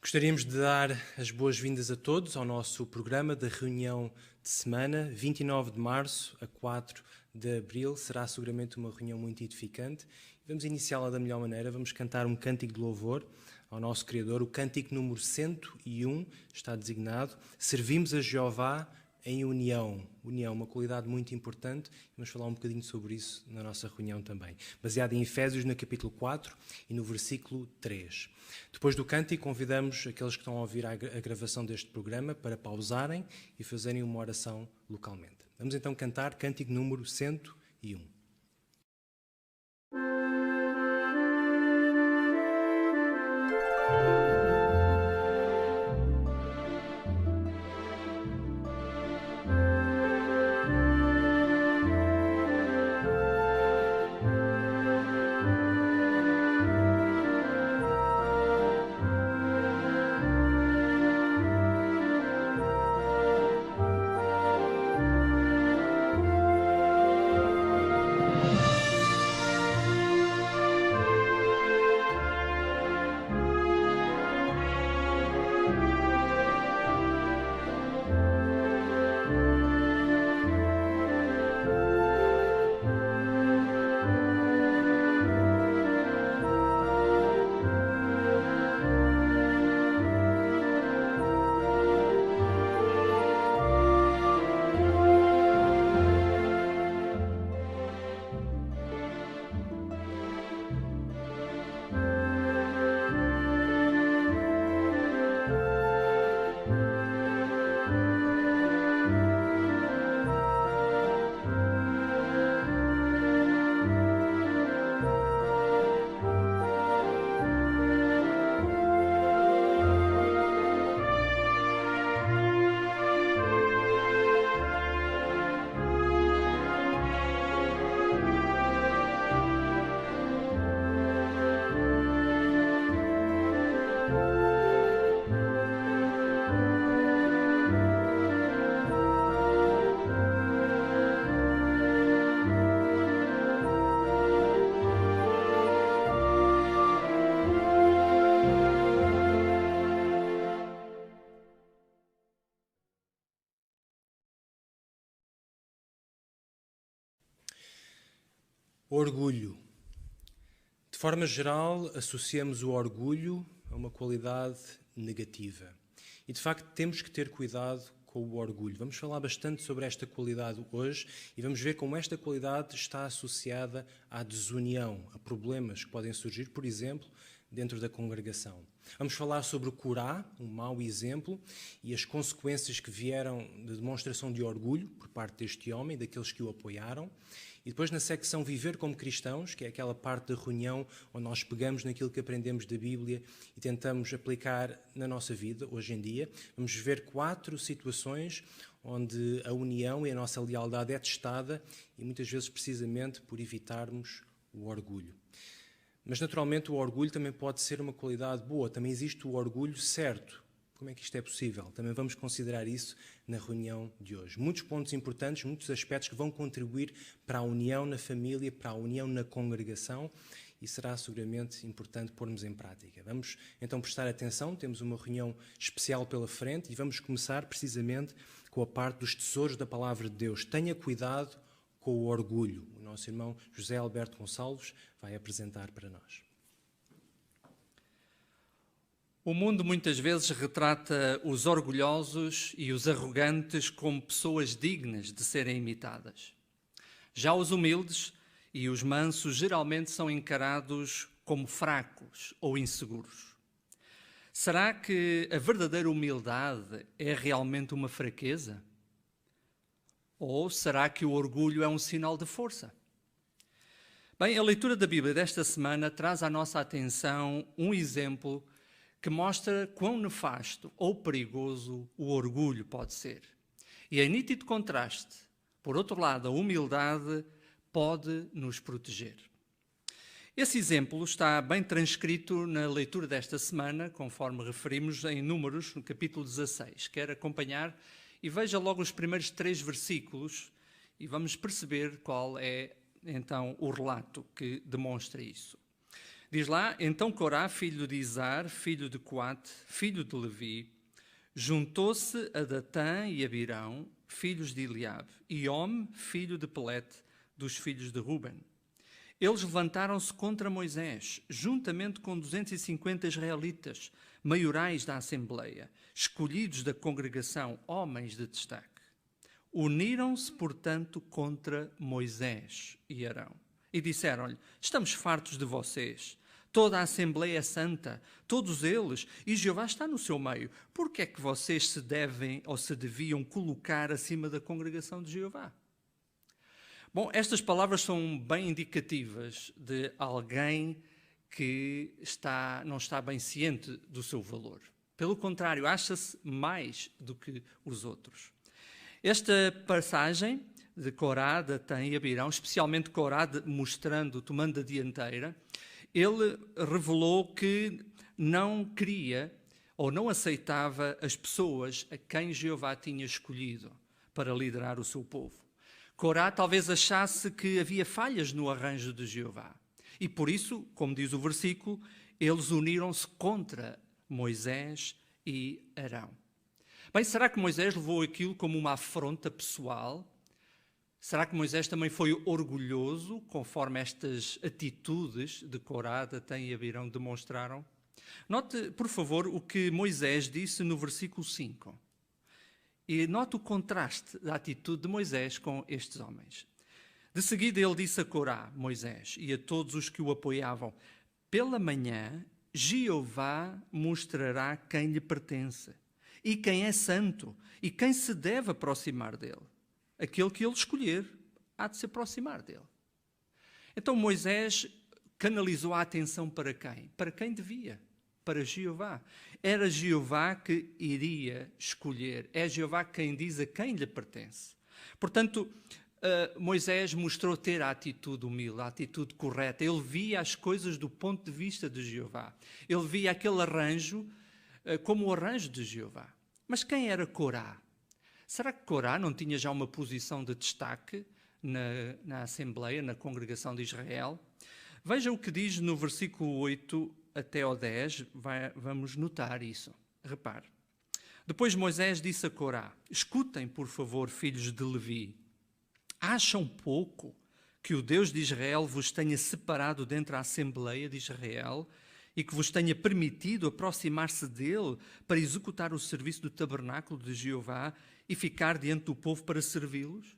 Gostaríamos de dar as boas-vindas a todos ao nosso programa da reunião de semana, 29 de março a 4 de abril. Será seguramente uma reunião muito edificante. Vamos iniciá-la da melhor maneira. Vamos cantar um cântico de louvor ao nosso Criador. O cântico número 101 está designado Servimos a Jeová em união. União, uma qualidade muito importante. Vamos falar um bocadinho sobre isso na nossa reunião também. Baseado em Efésios, no capítulo 4 e no versículo 3. Depois do cântico, convidamos aqueles que estão a ouvir a gravação deste programa para pausarem e fazerem uma oração localmente. Vamos então cantar cântico número 101. Orgulho. De forma geral, associamos o orgulho a uma qualidade negativa. E, de facto, temos que ter cuidado com o orgulho. Vamos falar bastante sobre esta qualidade hoje e vamos ver como esta qualidade está associada à desunião, a problemas que podem surgir, por exemplo, dentro da congregação. Vamos falar sobre o Corá, um mau exemplo, e as consequências que vieram da demonstração de orgulho por parte deste homem e daqueles que o apoiaram. E depois na secção Viver como Cristãos, que é aquela parte da reunião onde nós pegamos naquilo que aprendemos da Bíblia e tentamos aplicar na nossa vida, hoje em dia, vamos ver 4 situações onde a união e a nossa lealdade é testada e muitas vezes precisamente por evitarmos o orgulho. Mas naturalmente o orgulho também pode ser uma qualidade boa, também existe o orgulho certo. Como é que isto é possível? Também vamos considerar isso na reunião de hoje. Muitos pontos importantes, muitos aspectos que vão contribuir para a união na família, para a união na congregação e será seguramente importante pormos em prática. Vamos então prestar atenção, temos uma reunião especial pela frente e vamos começar precisamente com a parte dos tesouros da Palavra de Deus. Tenha cuidado com o orgulho. O nosso irmão José Alberto Gonçalves vai apresentar para nós. O mundo muitas vezes retrata os orgulhosos e os arrogantes como pessoas dignas de serem imitadas. Já os humildes e os mansos geralmente são encarados como fracos ou inseguros. Será que a verdadeira humildade é realmente uma fraqueza? Ou será que o orgulho é um sinal de força? Bem, a leitura da Bíblia desta semana traz à nossa atenção um exemplo que mostra quão nefasto ou perigoso o orgulho pode ser. E em nítido contraste, por outro lado, a humildade pode nos proteger. Esse exemplo está bem transcrito na leitura desta semana, conforme referimos em Números, no capítulo 16. Quer acompanhar e veja logo os primeiros 3 versículos e vamos perceber qual é, então, o relato que demonstra isso. Diz lá, então Corá, filho de Izar, filho de Coate, filho de Levi, juntou-se a Datã e Abirão, filhos de Eliabe, e Om, filho de Pelete, dos filhos de Ruben. Eles levantaram-se contra Moisés, juntamente com 250 israelitas, maiorais da Assembleia, escolhidos da congregação, homens de destaque. Uniram-se, portanto, contra Moisés e Arão. E disseram-lhe, estamos fartos de vocês. Toda a Assembleia é santa, todos eles, e Jeová está no seu meio. Por que é que vocês se devem ou se deviam colocar acima da congregação de Jeová? Bom, estas palavras são bem indicativas de alguém que não está bem ciente do seu valor. Pelo contrário, acha-se mais do que os outros. Esta passagem de Corá, Datã e Abirão, especialmente Corá, tomando a dianteira, ele revelou que não queria ou não aceitava as pessoas a quem Jeová tinha escolhido para liderar o seu povo. Corá talvez achasse que havia falhas no arranjo de Jeová. E por isso, como diz o versículo, eles uniram-se contra Moisés e Arão. Bem, será que Moisés levou aquilo como uma afronta pessoal? Será que Moisés também foi orgulhoso, conforme estas atitudes de Corá, Datã e Abirão demonstraram? Note, por favor, o que Moisés disse no versículo 5. E note o contraste da atitude de Moisés com estes homens. De seguida ele disse a Corá, Moisés, e a todos os que o apoiavam, pela manhã Jeová mostrará quem lhe pertence, e quem é santo, e quem se deve aproximar dele. Aquele que ele escolher há de se aproximar dele. Então Moisés canalizou a atenção para quem? Para quem devia? Para Jeová. Era Jeová que iria escolher. É Jeová quem diz a quem lhe pertence. Portanto, Moisés mostrou ter a atitude humilde, a atitude correta. Ele via as coisas do ponto de vista de Jeová. Ele via aquele arranjo como o arranjo de Jeová. Mas quem era Corá? Será que Corá não tinha já uma posição de destaque na Assembleia, na congregação de Israel? Veja o que diz no versículo 8 até ao 10, vamos notar isso. Repare. Depois Moisés disse a Corá, escutem, por favor, filhos de Levi, acham pouco que o Deus de Israel vos tenha separado dentre a Assembleia de Israel e que vos tenha permitido aproximar-se dele para executar o serviço do tabernáculo de Jeová e ficar diante do povo para servi-los?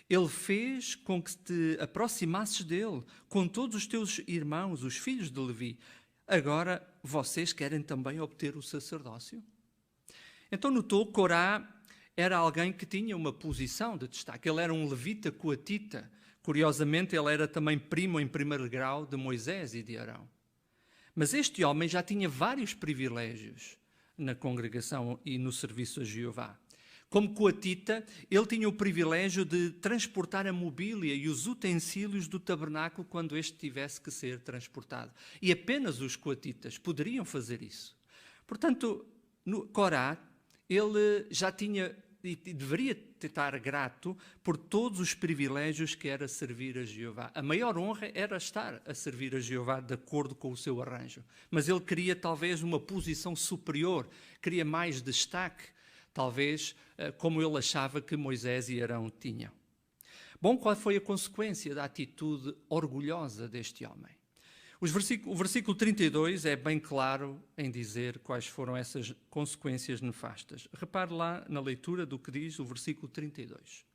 Ele fez com que te aproximasses dele, com todos os teus irmãos, os filhos de Levi. Agora, vocês querem também obter o sacerdócio? Então notou que Corá era alguém que tinha uma posição de destaque. Ele era um levita coatita. Curiosamente, ele era também primo em primeiro grau de Moisés e de Arão. Mas este homem já tinha vários privilégios na congregação e no serviço a Jeová. Como coatita, ele tinha o privilégio de transportar a mobília e os utensílios do tabernáculo quando este tivesse que ser transportado. E apenas os coatitas poderiam fazer isso. Portanto, no Corá, ele já tinha e deveria estar grato por todos os privilégios que era servir a Jeová. A maior honra era estar a servir a Jeová de acordo com o seu arranjo. Mas ele queria talvez uma posição superior, queria mais destaque, talvez como ele achava que Moisés e Arão tinham. Bom, qual foi a consequência da atitude orgulhosa deste homem? O versículo 32 é bem claro em dizer quais foram essas consequências nefastas. Repare lá na leitura do que diz o versículo 32.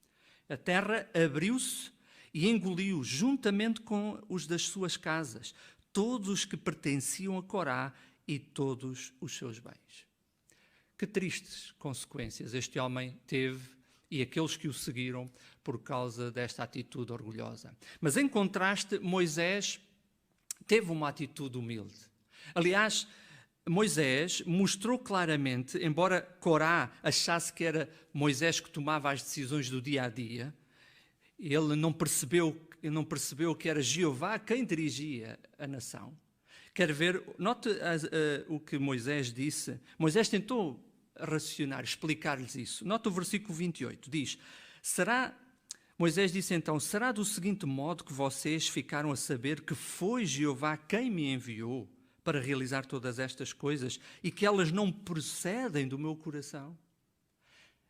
A terra abriu-se e engoliu, juntamente com os das suas casas, todos os que pertenciam a Corá e todos os seus bens. Que tristes consequências este homem teve e aqueles que o seguiram por causa desta atitude orgulhosa. Mas em contraste, Moisés teve uma atitude humilde. Aliás, Moisés mostrou claramente, embora Corá achasse que era Moisés que tomava as decisões do dia a dia, ele não percebeu que era Jeová quem dirigia a nação. Quer ver, note o que Moisés disse. Moisés tentou racionar, explicar-lhes isso. Note o versículo 28, diz, Moisés disse então: será do seguinte modo que vocês ficaram a saber que foi Jeová quem me enviou para realizar todas estas coisas e que elas não procedem do meu coração?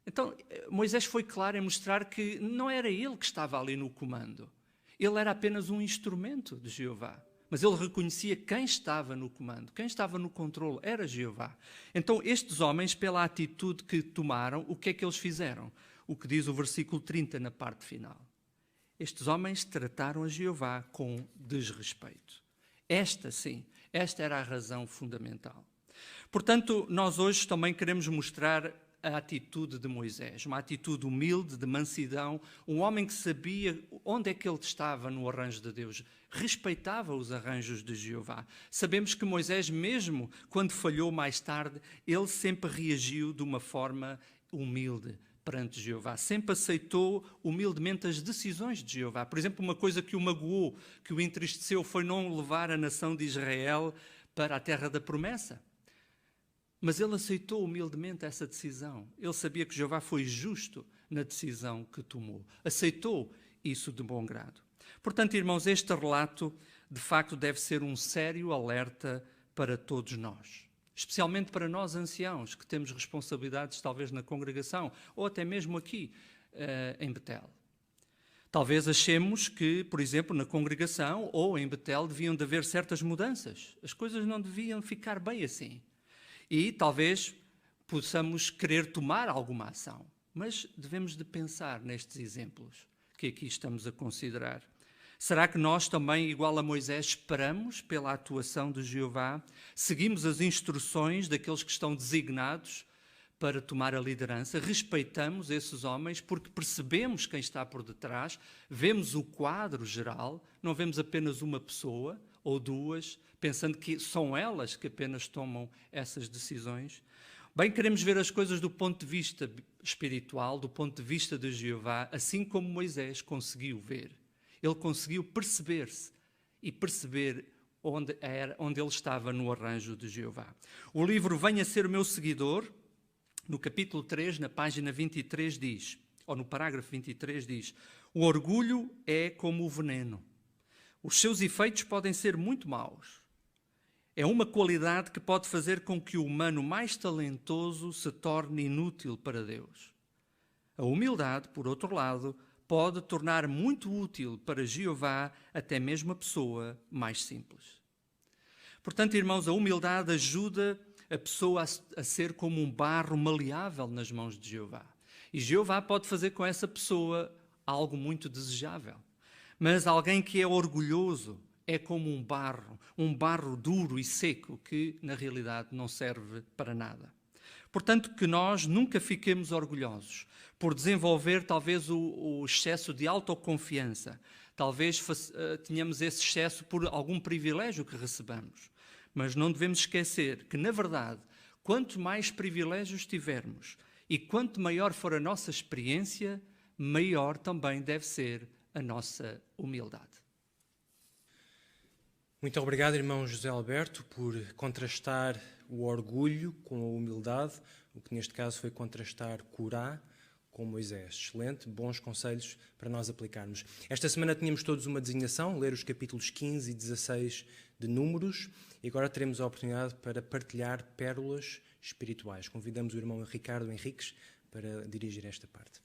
Então, Moisés foi claro em mostrar que não era ele que estava ali no comando. Ele era apenas um instrumento de Jeová. Mas ele reconhecia quem estava no comando, quem estava no controle, era Jeová. Então, estes homens, pela atitude que tomaram, o que é que eles fizeram? O que diz o versículo 30 na parte final. Estes homens trataram a Jeová com desrespeito. Esta era a razão fundamental. Portanto, nós hoje também queremos mostrar a atitude de Moisés, uma atitude humilde, de mansidão, um homem que sabia onde é que ele estava no arranjo de Deus, respeitava os arranjos de Jeová. Sabemos que Moisés, mesmo quando falhou mais tarde, ele sempre reagiu de uma forma humilde perante Jeová, sempre aceitou humildemente as decisões de Jeová. Por exemplo, uma coisa que o magoou, que o entristeceu, foi não levar a nação de Israel para a terra da promessa. Mas ele aceitou humildemente essa decisão. Ele sabia que Jeová foi justo na decisão que tomou. Aceitou isso de bom grado. Portanto, irmãos, este relato, de facto, deve ser um sério alerta para todos nós. Especialmente para nós anciãos, que temos responsabilidades talvez na congregação, ou até mesmo aqui em Betel. Talvez achemos que, por exemplo, na congregação ou em Betel deviam de haver certas mudanças. As coisas não deviam ficar bem assim. E talvez possamos querer tomar alguma ação. Mas devemos de pensar nestes exemplos que aqui estamos a considerar. Será que nós também, igual a Moisés, esperamos pela atuação de Jeová? Seguimos as instruções daqueles que estão designados para tomar a liderança? Respeitamos esses homens porque percebemos quem está por detrás, vemos o quadro geral, não vemos apenas uma pessoa ou duas, pensando que são elas que apenas tomam essas decisões? Bem, queremos ver as coisas do ponto de vista espiritual, do ponto de vista de Jeová, assim como Moisés conseguiu ver. Ele conseguiu perceber-se e perceber onde ele estava no arranjo de Jeová. O livro Venha Ser o Meu Seguidor, no capítulo 3, na página 23 diz, ou no parágrafo 23 diz: o orgulho é como o veneno. Os seus efeitos podem ser muito maus. É uma qualidade que pode fazer com que o humano mais talentoso se torne inútil para Deus. A humildade, por outro lado, pode tornar muito útil para Jeová até mesmo a pessoa mais simples. Portanto, irmãos, a humildade ajuda a pessoa a ser como um barro maleável nas mãos de Jeová. E Jeová pode fazer com essa pessoa algo muito desejável. Mas alguém que é orgulhoso é como um barro duro e seco que, na realidade, não serve para nada. Portanto, que nós nunca fiquemos orgulhosos por desenvolver talvez o excesso de autoconfiança. Talvez tenhamos esse excesso por algum privilégio que recebamos. Mas não devemos esquecer que, na verdade, quanto mais privilégios tivermos e quanto maior for a nossa experiência, maior também deve ser a nossa humildade. Muito obrigado, irmão José Alberto, por contrastar o orgulho com a humildade, o que neste caso foi contrastar Corá com Moisés. Excelente, bons conselhos para nós aplicarmos. Esta semana tínhamos todos uma designação, ler os capítulos 15 e 16 de Números, e agora teremos a oportunidade para partilhar pérolas espirituais. Convidamos o irmão Ricardo Henriques para dirigir esta parte.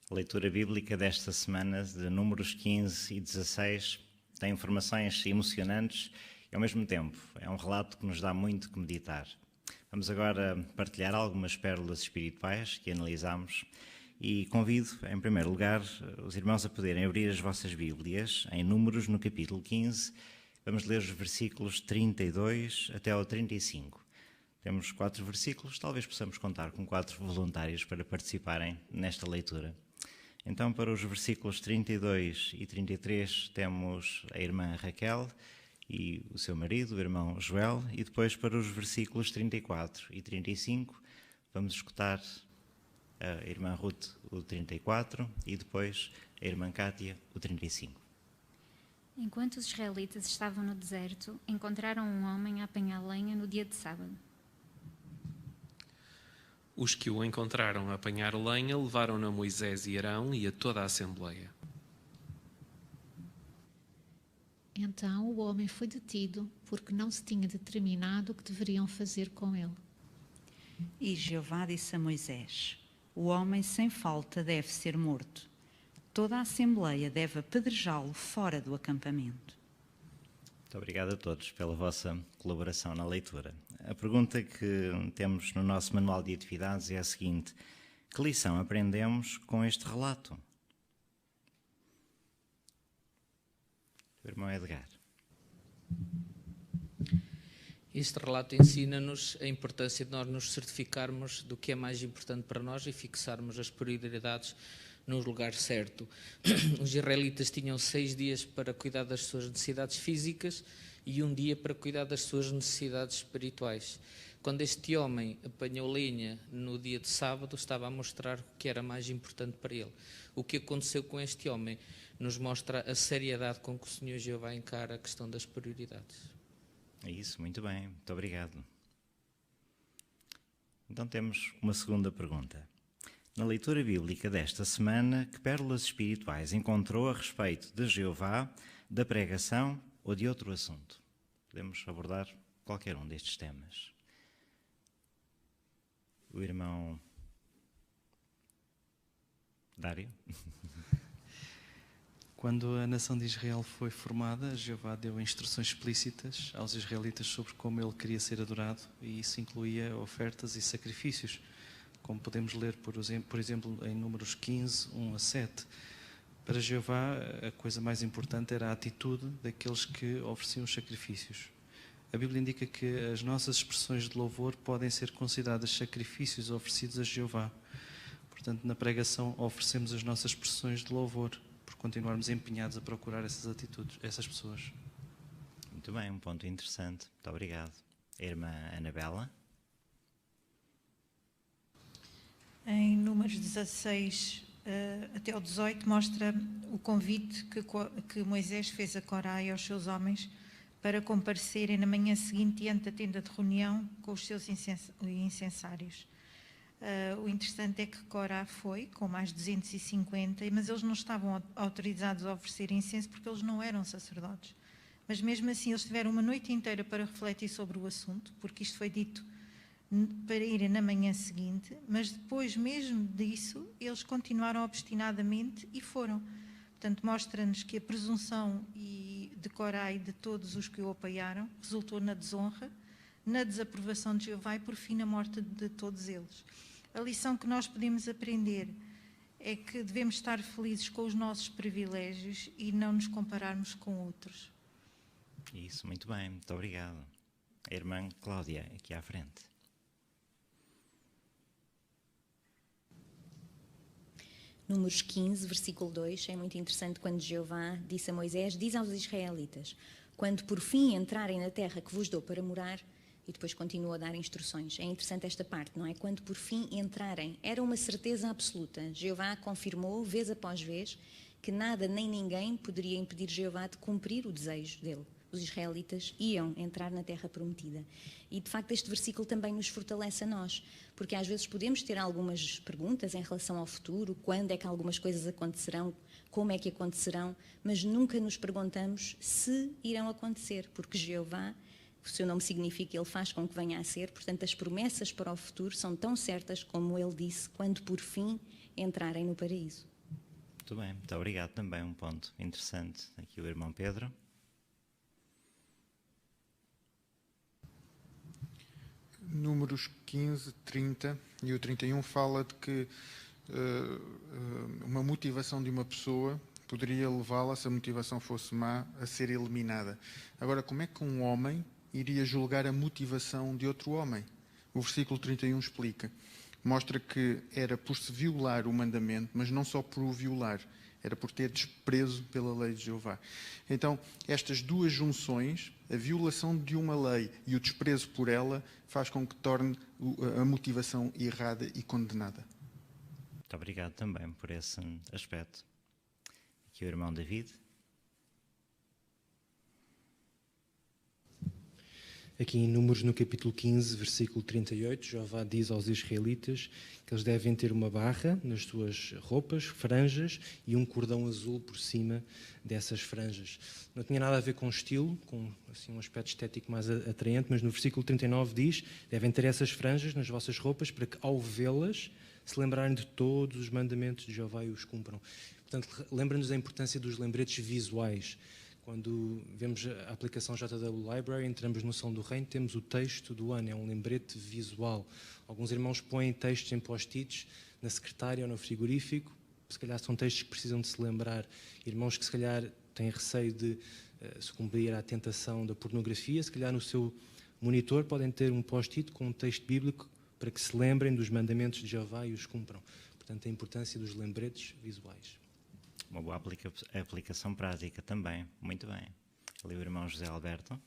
A leitura bíblica desta semana, de Números 15 e 16, tem informações emocionantes e, ao mesmo tempo, é um relato que nos dá muito que meditar. Vamos agora partilhar algumas pérolas espirituais que analisamos e convido, em primeiro lugar, os irmãos a poderem abrir as vossas Bíblias em Números, no capítulo 15. Vamos ler os versículos 32 até ao 35. Temos 4 versículos, talvez possamos contar com 4 voluntários para participarem nesta leitura. Então, para os versículos 32 e 33, temos a irmã Raquel e o seu marido, o irmão Joel, e depois para os versículos 34 e 35, vamos escutar a irmã Ruth, o 34, e depois a irmã Cátia, o 35. Enquanto os israelitas estavam no deserto, encontraram um homem a apanhar lenha no dia de sábado. Os que o encontraram a apanhar lenha levaram-no a Moisés e Arão e a toda a Assembleia. Então o homem foi detido, porque não se tinha determinado o que deveriam fazer com ele. E Jeová disse a Moisés: o homem sem falta deve ser morto. Toda a Assembleia deve apedrejá-lo fora do acampamento. Muito obrigado a todos pela vossa colaboração na leitura. A pergunta que temos no nosso manual de atividades é a seguinte: que lição aprendemos com este relato? O irmão Edgar. Este relato ensina-nos a importância de nós nos certificarmos do que é mais importante para nós e fixarmos as prioridades no lugar certo. Os israelitas tinham 6 dias para cuidar das suas necessidades físicas e 1 dia para cuidar das suas necessidades espirituais. Quando este homem apanhou lenha no dia de sábado, estava a mostrar o que era mais importante para ele. O que aconteceu com este homem nos mostra a seriedade com que o Senhor Jeová encara a questão das prioridades. É isso, muito bem, muito obrigado. Então temos uma segunda pergunta. Na leitura bíblica desta semana, que pérolas espirituais encontrou a respeito de Jeová, da pregação ou de outro assunto? Podemos abordar qualquer um destes temas. O irmão Dário. Quando a nação de Israel foi formada, Jeová deu instruções explícitas aos israelitas sobre como ele queria ser adorado, e isso incluía ofertas e sacrifícios, como podemos ler, por exemplo, em Números 15, 1 a 7. Para Jeová, a coisa mais importante era a atitude daqueles que ofereciam os sacrifícios. A Bíblia indica que as nossas expressões de louvor podem ser consideradas sacrifícios oferecidos a Jeová. Portanto, na pregação oferecemos as nossas expressões de louvor, por continuarmos empenhados a procurar essas atitudes, essas pessoas. Muito bem, um ponto interessante. Muito obrigado. A irmã Anabela. Em Números 16 até o 18 mostra o convite que Moisés fez a Corá e aos seus homens para comparecerem na manhã seguinte diante da tenda de reunião com os seus incensários. O interessante é que Corá foi com mais 250, mas eles não estavam autorizados a oferecer incenso porque eles não eram sacerdotes. Mas mesmo assim eles tiveram uma noite inteira para refletir sobre o assunto, porque isto foi dito para irem na manhã seguinte, mas depois mesmo disso eles continuaram obstinadamente e foram. Portanto, mostra-nos que a presunção de Corá e de todos os que o apoiaram resultou na desonra, na desaprovação de Jeová e, por fim, na morte de todos eles. A lição que nós podemos aprender é que devemos estar felizes com os nossos privilégios e não nos compararmos com outros. Isso, muito bem, muito obrigado. A irmã Cláudia, aqui à frente. Números 15, versículo 2, é muito interessante quando Jeová disse a Moisés: diz aos israelitas, quando por fim entrarem na terra que vos dou para morar, e depois continua a dar instruções. É interessante esta parte, não é? Quando por fim entrarem, era uma certeza absoluta. Jeová confirmou, vez após vez, que nada nem ninguém poderia impedir Jeová de cumprir o desejo dele. Os israelitas iam entrar na terra prometida. E, de facto, este versículo também nos fortalece a nós, porque às vezes podemos ter algumas perguntas em relação ao futuro, quando é que algumas coisas acontecerão, como é que acontecerão, mas nunca nos perguntamos se irão acontecer, porque Jeová, o seu nome significa ele faz com que venha a ser, portanto as promessas para o futuro são tão certas como ele disse, quando por fim entrarem no paraíso. Muito bem, muito obrigado. Também um ponto interessante. Aqui o irmão Pedro. Números 15, 30 e o 31 fala de que uma motivação de uma pessoa poderia levá-la, se a motivação fosse má, a ser eliminada. Agora, como é que um homem iria julgar a motivação de outro homem? O versículo 31 explica. Mostra que era por se violar o mandamento, mas não só por o violar, era por ter desprezo pela lei de Jeová. Então, estas duas junções, a violação de uma lei e o desprezo por ela, faz com que torne a motivação errada e condenada. Muito obrigado também por esse aspecto. Aqui o irmão David. Aqui em Números, no capítulo 15, versículo 38, Jeová diz aos israelitas que eles devem ter uma barra nas suas roupas, franjas, e um cordão azul por cima dessas franjas. Não tinha nada a ver com estilo, com assim, um aspecto estético mais atraente, mas no versículo 39 diz: devem ter essas franjas nas vossas roupas para que, ao vê-las, se lembrarem de todos os mandamentos de Jeová e os cumpram. Portanto, lembra-nos da importância dos lembretes visuais. Quando vemos a aplicação JW Library, entramos no Salão do Reino, temos o texto do ano, é um lembrete visual. Alguns irmãos põem textos em post-its na secretária ou no frigorífico, se calhar são textos que precisam de se lembrar. Irmãos que se calhar têm receio de sucumbir à tentação da pornografia, se calhar no seu monitor podem ter um post-it com um texto bíblico para que se lembrem dos mandamentos de Jeová e os cumpram. Portanto, a importância dos lembretes visuais. Uma boa aplicação prática também. Muito bem. Ali o irmão José Alberto.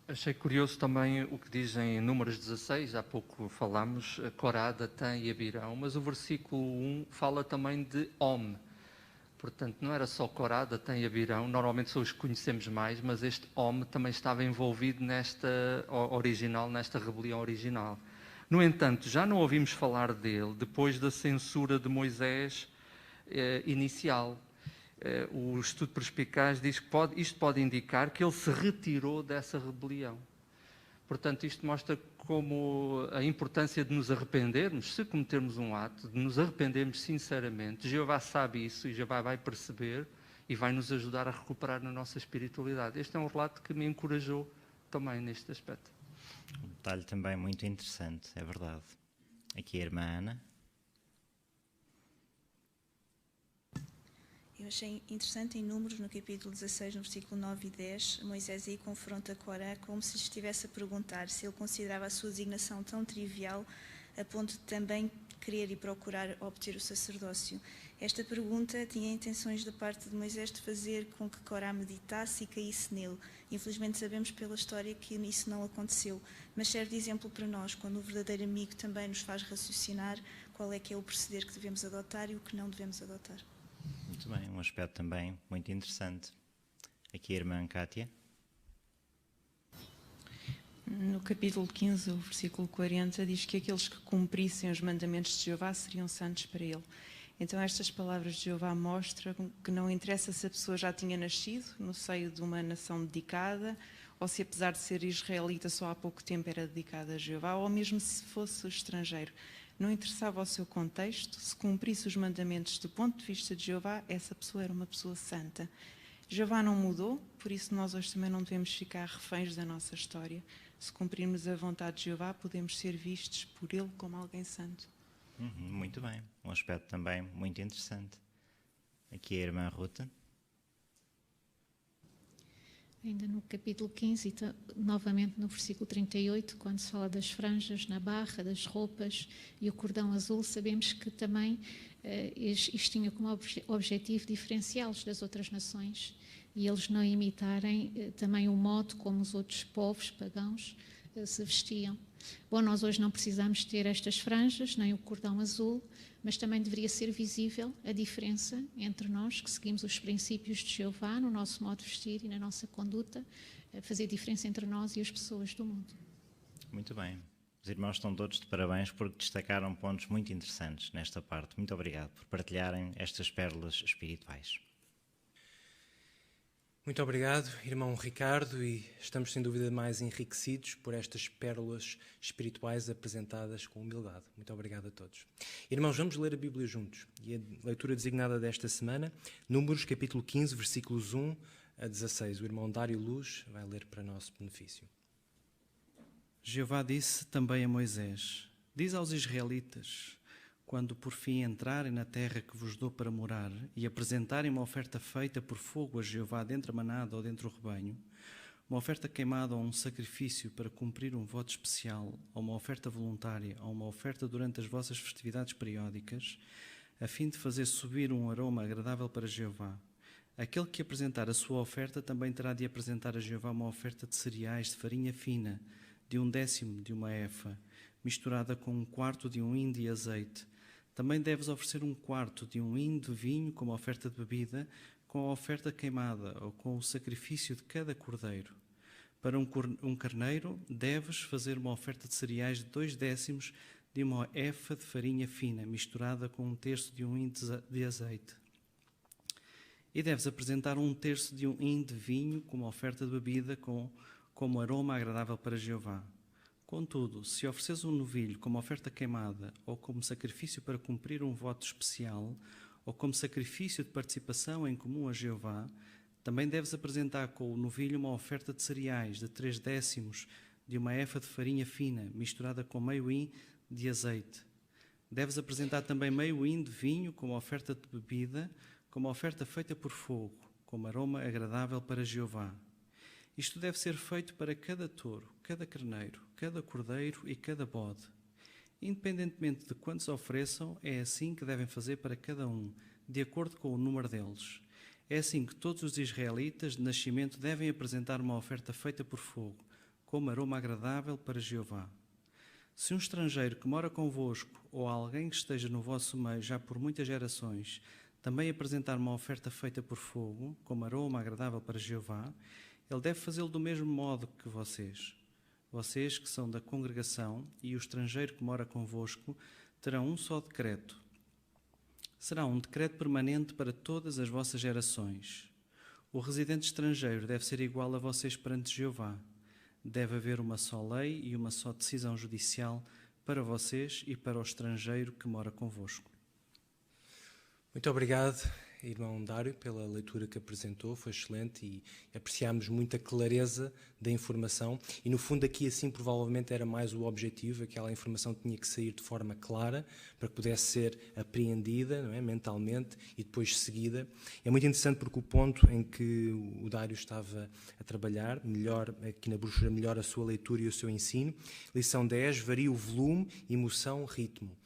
Achei curioso também o que diz em Números 16, há pouco falámos, Corá, Datã e Abirão, mas o versículo 1 fala também de Om. Portanto, não era só Corá, Datã e Abirão, normalmente são os que conhecemos mais, mas este Om também estava envolvido nesta rebelião original. No entanto, já não ouvimos falar dele depois da censura de Moisés inicial. O estudo perspicaz diz que isto pode indicar que ele se retirou dessa rebelião. Portanto, isto mostra como a importância de nos arrependermos, se cometermos um ato, de nos arrependermos sinceramente. Jeová sabe isso e Jeová vai perceber e vai nos ajudar a recuperar na nossa espiritualidade. Este é um relato que me encorajou também neste aspecto. Um detalhe também muito interessante, é verdade. Aqui a irmã Ana. Eu achei interessante em Números, no capítulo 16, no versículo 9 e 10, Moisés aí confronta Corá como se lhe estivesse a perguntar se ele considerava a sua designação tão trivial a ponto de também querer e procurar obter o sacerdócio. Esta pergunta tinha intenções da parte de Moisés de fazer com que Corá meditasse e caísse nele. Infelizmente sabemos pela história que isso não aconteceu, mas serve de exemplo para nós, quando o verdadeiro amigo também nos faz raciocinar qual é que é o proceder que devemos adotar e o que não devemos adotar. Muito bem, um aspecto também muito interessante. Aqui a irmã Cátia. No capítulo 15, o versículo 40, diz que aqueles que cumprissem os mandamentos de Jeová seriam santos para ele. Então estas palavras de Jeová mostram que não interessa se a pessoa já tinha nascido no seio de uma nação dedicada, ou se apesar de ser israelita só há pouco tempo era dedicada a Jeová, ou mesmo se fosse estrangeiro. Não interessava o seu contexto, se cumprisse os mandamentos do ponto de vista de Jeová, essa pessoa era uma pessoa santa. Jeová não mudou, por isso nós hoje também não devemos ficar reféns da nossa história. Se cumprirmos a vontade de Jeová, podemos ser vistos por Ele como alguém santo. Muito bem, um aspecto também muito interessante. Aqui a irmã Ruta. Ainda no capítulo 15, novamente no versículo 38, quando se fala das franjas na barra, das roupas e o cordão azul, sabemos que também isto tinha como objetivo diferenciá-los das outras nações e eles não imitarem também o modo como os outros povos pagãos se vestiam. Bom, nós hoje não precisamos ter estas franjas, nem o cordão azul, mas também deveria ser visível a diferença entre nós, que seguimos os princípios de Jeová no nosso modo de vestir e na nossa conduta, fazer diferença entre nós e as pessoas do mundo. Muito bem. Os irmãos estão todos de parabéns porque destacaram pontos muito interessantes nesta parte. Muito obrigado por partilharem estas pérolas espirituais. Muito obrigado, irmão Ricardo, e estamos sem dúvida mais enriquecidos por estas pérolas espirituais apresentadas com humildade. Muito obrigado a todos. Irmãos, vamos ler a Bíblia juntos. E a leitura designada desta semana, Números, capítulo 15, versículos 1 a 16. O irmão Dário Luz vai ler para nosso benefício. Jeová disse também a Moisés: diz aos israelitas: quando por fim entrarem na terra que vos dou para morar e apresentarem uma oferta feita por fogo a Jeová dentre a manada ou dentre o rebanho, uma oferta queimada ou um sacrifício para cumprir um voto especial, ou uma oferta voluntária, ou uma oferta durante as vossas festividades periódicas, a fim de fazer subir um aroma agradável para Jeová. Aquele que apresentar a sua oferta também terá de apresentar a Jeová uma oferta de cereais de farinha fina, de 1/10 de uma efa, misturada com 1/4 de um hin de azeite. Também deves oferecer 1/4 de um hin de vinho como oferta de bebida, com a oferta queimada ou com o sacrifício de cada cordeiro. Para um carneiro, deves fazer uma oferta de cereais de 2/10 de uma efa de farinha fina, misturada com 1/3 de um hin de azeite. E deves apresentar 1/3 de um hin de vinho como oferta de bebida, como aroma agradável para Jeová. Contudo, se ofereces um novilho como oferta queimada, ou como sacrifício para cumprir um voto especial, ou como sacrifício de participação em comum a Jeová, também deves apresentar com o novilho uma oferta de cereais de 3/10 de uma efa de farinha fina, misturada com meio hin de azeite. Deves apresentar também meio hin de vinho como oferta de bebida, como oferta feita por fogo, como aroma agradável para Jeová. Isto deve ser feito para cada touro, cada carneiro, cada cordeiro e cada bode. Independentemente de quantos ofereçam, é assim que devem fazer para cada um, de acordo com o número deles. É assim que todos os israelitas de nascimento devem apresentar uma oferta feita por fogo, como aroma agradável para Jeová. Se um estrangeiro que mora convosco ou alguém que esteja no vosso meio já por muitas gerações também apresentar uma oferta feita por fogo, como aroma agradável para Jeová, ele deve fazê-lo do mesmo modo que vocês. Vocês que são da congregação e o estrangeiro que mora convosco terão um só decreto. Será um decreto permanente para todas as vossas gerações. O residente estrangeiro deve ser igual a vocês perante Jeová. Deve haver uma só lei e uma só decisão judicial para vocês e para o estrangeiro que mora convosco. Muito obrigado, irmão Dário, pela leitura que apresentou, foi excelente e apreciámos muita clareza da informação e, no fundo, aqui assim provavelmente era mais o objetivo, aquela informação tinha que sair de forma clara para que pudesse ser apreendida, não é, mentalmente e depois seguida. É muito interessante porque o ponto em que o Dário estava a trabalhar, melhor, aqui na brochura, melhor a sua leitura e o seu ensino, lição 10, varia o volume, emoção, ritmo.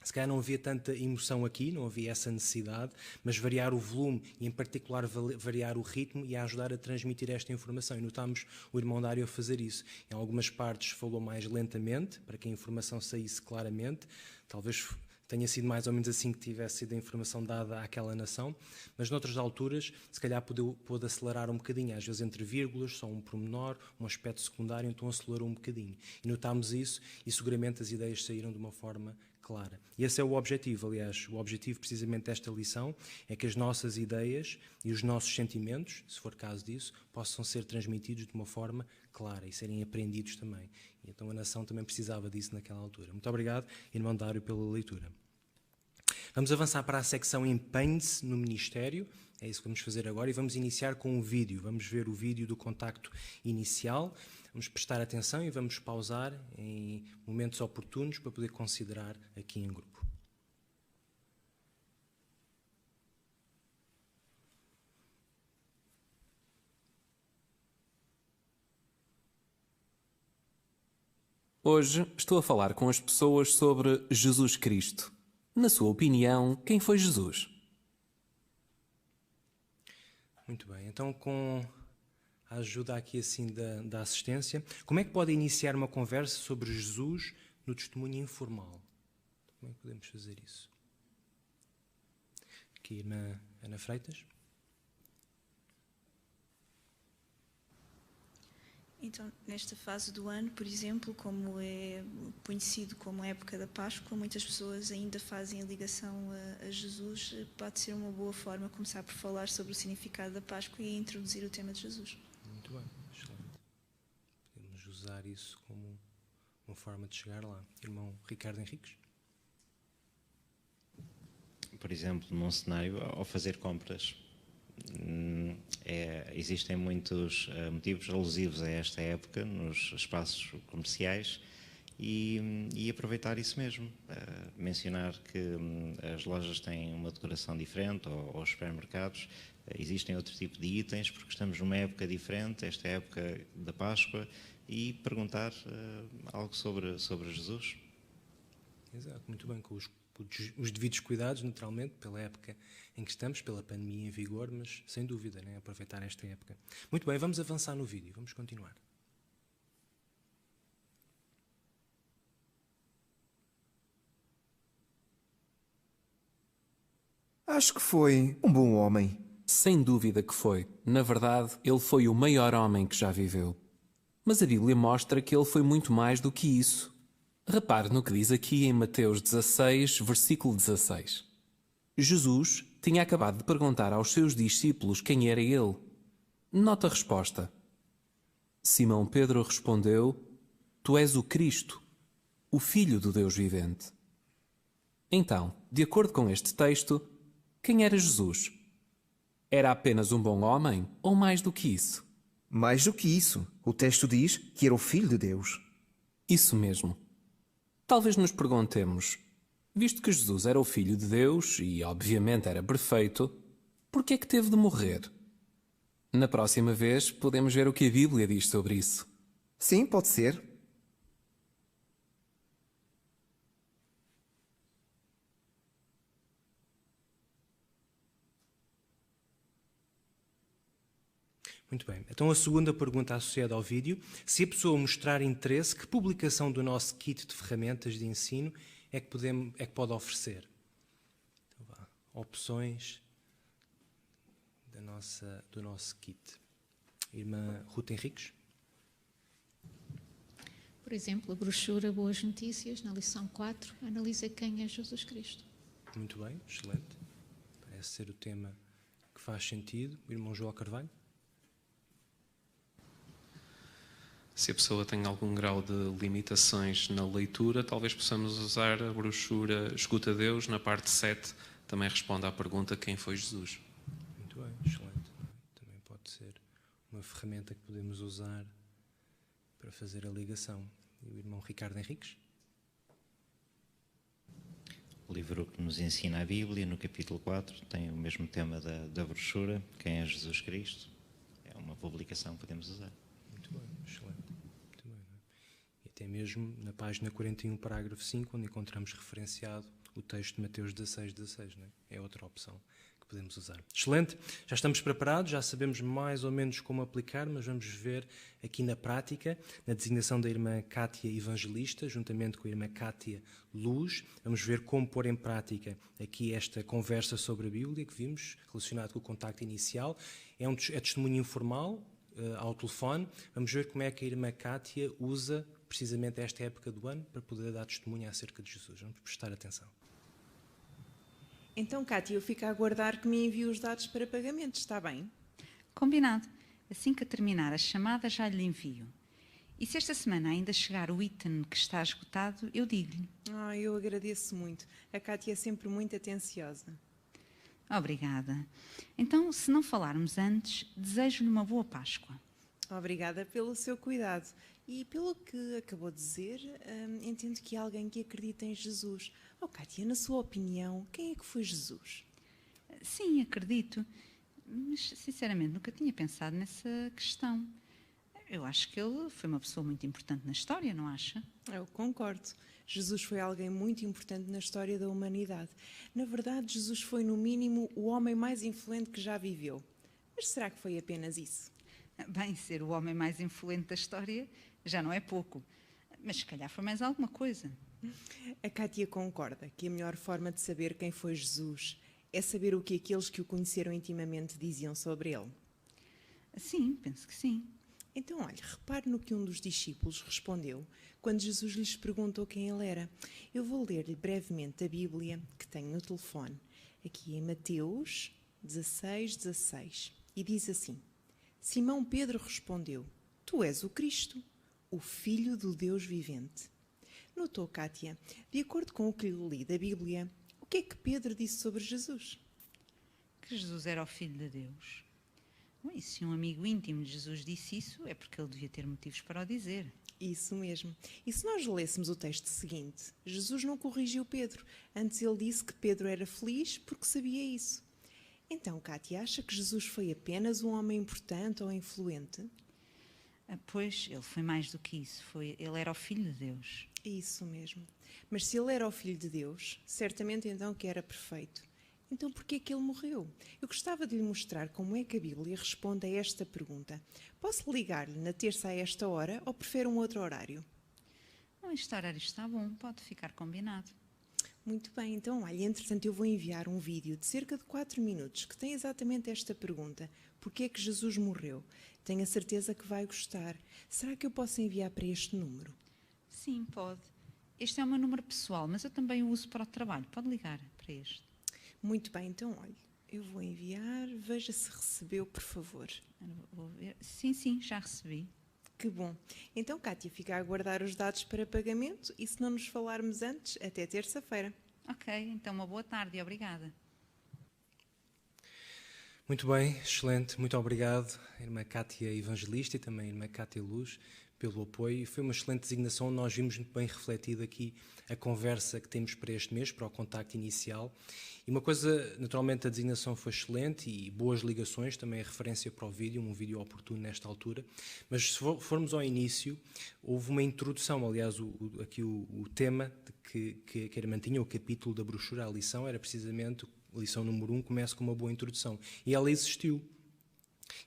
Se calhar não havia tanta emoção aqui, não havia essa necessidade, mas variar o volume e, em particular, variar o ritmo ia ajudar a transmitir esta informação. E notámos o irmão Dário a fazer isso. Em algumas partes falou mais lentamente, para que a informação saísse claramente. Talvez tenha sido mais ou menos assim que tivesse sido a informação dada àquela nação, mas noutras alturas, se calhar pôde acelerar um bocadinho, às vezes entre vírgulas, só um pormenor, um aspecto secundário, então acelerou um bocadinho. E notámos isso e seguramente as ideias saíram de uma forma clara. E esse é o objetivo, aliás, o objetivo precisamente desta lição é que as nossas ideias e os nossos sentimentos, se for caso disso, possam ser transmitidos de uma forma clara e serem apreendidos também. E então a nação também precisava disso naquela altura. Muito obrigado, irmão Dário, pela leitura. Vamos avançar para a secção Empenhe-se no Ministério, é isso que vamos fazer agora, e vamos iniciar com um vídeo. Vamos ver o vídeo do contacto inicial, vamos prestar atenção e vamos pausar em momentos oportunos para poder considerar aqui em grupo. Hoje estou a falar com as pessoas sobre Jesus Cristo. Na sua opinião, quem foi Jesus? Muito bem, então com a ajuda aqui assim da assistência, como é que pode iniciar uma conversa sobre Jesus no testemunho informal? Como é que podemos fazer isso? Aqui na Ana Freitas. Então, nesta fase do ano, por exemplo, como é conhecido como a época da Páscoa, muitas pessoas ainda fazem a ligação a Jesus. Pode ser uma boa forma começar por falar sobre o significado da Páscoa e introduzir o tema de Jesus. Muito bem, excelente. Podemos usar isso como uma forma de chegar lá. Irmão Ricardo Henriques. Por exemplo, num cenário, ao fazer compras, existem muitos motivos alusivos a esta época nos espaços comerciais e aproveitar isso mesmo. Mencionar que as lojas têm uma decoração diferente ou os supermercados, existem outro tipo de itens porque estamos numa época diferente, esta época da Páscoa, e perguntar algo sobre Jesus. Exato, muito bem, com os devidos cuidados, naturalmente, pela época em que estamos, pela pandemia em vigor, mas sem dúvida, né, aproveitar esta época. Muito bem, vamos avançar no vídeo, vamos continuar. Acho que foi um bom homem. Sem dúvida que foi. Na verdade, ele foi o maior homem que já viveu. Mas a Bíblia mostra que ele foi muito mais do que isso. Repare no que diz aqui em Mateus 16, versículo 16. Jesus tinha acabado de perguntar aos seus discípulos quem era ele. Nota a resposta. Simão Pedro respondeu: Tu és o Cristo, o Filho do Deus vivente. Então, de acordo com este texto, quem era Jesus? Era apenas um bom homem ou mais do que isso? Mais do que isso. O texto diz que era o Filho de Deus. Isso mesmo. Talvez nos perguntemos, visto que Jesus era o Filho de Deus e obviamente era perfeito, por que é que teve de morrer? Na próxima vez podemos ver o que a Bíblia diz sobre isso. Sim, pode ser. Muito bem. Então a segunda pergunta associada ao vídeo: se a pessoa mostrar interesse, que publicação do nosso kit de ferramentas de ensino é que pode oferecer? Então, vá. Opções do nosso kit. Irmã Ruth Henriques. Por exemplo, a brochura Boas Notícias, na lição 4, analisa quem é Jesus Cristo. Muito bem, excelente. Parece ser o tema que faz sentido. O irmão João Carvalho. Se a pessoa tem algum grau de limitações na leitura, talvez possamos usar a brochura Escuta Deus, na parte 7, também responde à pergunta quem foi Jesus. Muito bem, excelente. Também pode ser uma ferramenta que podemos usar para fazer a ligação. E o irmão Ricardo Henriques? O livro que nos ensina a Bíblia, no capítulo 4, tem o mesmo tema da brochura, quem é Jesus Cristo. É uma publicação que podemos usar. Muito bem, excelente. Muito bem, não é? E até mesmo na página 41, parágrafo 5, onde encontramos referenciado o texto de Mateus 16, 16, não é? É outra opção que podemos usar. Excelente, já estamos preparados, já sabemos mais ou menos como aplicar, mas vamos ver aqui na prática, na designação da irmã Cátia Evangelista, juntamente com a irmã Cátia Luz, vamos ver como pôr em prática aqui esta conversa sobre a Bíblia que vimos, relacionado com o contacto inicial. É testemunho informal, ao telefone. Vamos ver como é que a irmã Cátia usa precisamente esta época do ano para poder dar testemunho acerca de Jesus. Vamos prestar atenção. Então, Cátia, eu fico a aguardar que me envie os dados para pagamento, está bem? Combinado. Assim que terminar a chamada, já lhe envio. E se esta semana ainda chegar o item que está esgotado, eu digo-lhe. Eu agradeço muito. A Cátia é sempre muito atenciosa. Obrigada. Então, se não falarmos antes, desejo-lhe uma boa Páscoa. Obrigada pelo seu cuidado. E pelo que acabou de dizer, entendo que há alguém que acredita em Jesus. Cátia, na sua opinião, quem é que foi Jesus? Sim, acredito. Mas, sinceramente, nunca tinha pensado nessa questão. Eu acho que ele foi uma pessoa muito importante na história, não acha? Eu concordo. Jesus foi alguém muito importante na história da humanidade. Na verdade, Jesus foi, no mínimo, o homem mais influente que já viveu. Mas será que foi apenas isso? Bem, ser o homem mais influente da história já não é pouco. Mas se calhar foi mais alguma coisa. A Cátia concorda que a melhor forma de saber quem foi Jesus é saber o que aqueles que o conheceram intimamente diziam sobre ele. Sim, penso que sim. Então, olha, repare no que um dos discípulos respondeu quando Jesus lhes perguntou quem ele era. Eu vou ler-lhe brevemente a Bíblia que tenho no telefone, aqui em Mateus 16, 16. E diz assim: Simão Pedro respondeu: Tu és o Cristo, o Filho do Deus vivente. Notou, Cátia, de acordo com o que lhe li da Bíblia, o que é que Pedro disse sobre Jesus? Que Jesus era o Filho de Deus. E se um amigo íntimo de Jesus disse isso, é porque ele devia ter motivos para o dizer. Isso mesmo. E se nós lêssemos o texto seguinte, Jesus não corrigiu Pedro. Antes ele disse que Pedro era feliz porque sabia isso. Então, Cátia, acha que Jesus foi apenas um homem importante ou influente? Pois, ele foi mais do que isso. Ele era o Filho de Deus. Isso mesmo. Mas se ele era o Filho de Deus, certamente então que era perfeito. Então, por que é que ele morreu? Eu gostava de lhe mostrar como é que a Bíblia responde a esta pergunta. Posso ligar-lhe na terça a esta hora ou prefere um outro horário? Este horário está bom, pode ficar combinado. Muito bem, então, olha, entretanto eu vou enviar um vídeo de cerca de 4 minutos que tem exatamente esta pergunta. Porquê é que Jesus morreu? Tenho a certeza que vai gostar. Será que eu posso enviar para este número? Sim, pode. Este é o meu número pessoal, mas eu também o uso para o trabalho. Pode ligar para este. Muito bem, então, olha, eu vou enviar. Veja se recebeu, por favor. Vou ver. Sim, já recebi. Que bom. Então, Cátia, fica a aguardar os dados para pagamento e se não nos falarmos antes, até terça-feira. Ok, então uma boa tarde e obrigada. Muito bem, excelente. Muito obrigado, irmã Cátia Evangelista e também a irmã Cátia Luz, pelo apoio. Foi uma excelente designação. Nós vimos muito bem refletido aqui a conversa que temos para este mês, para o contacto inicial. E uma coisa, naturalmente, a designação foi excelente e boas ligações, também a referência para o vídeo, um vídeo oportuno nesta altura. Mas se formos ao início, houve uma introdução, aliás, aqui o tema que a irmã tinha, o capítulo da brochura, a lição, era precisamente a lição número 1, começa com uma boa introdução. E ela existiu.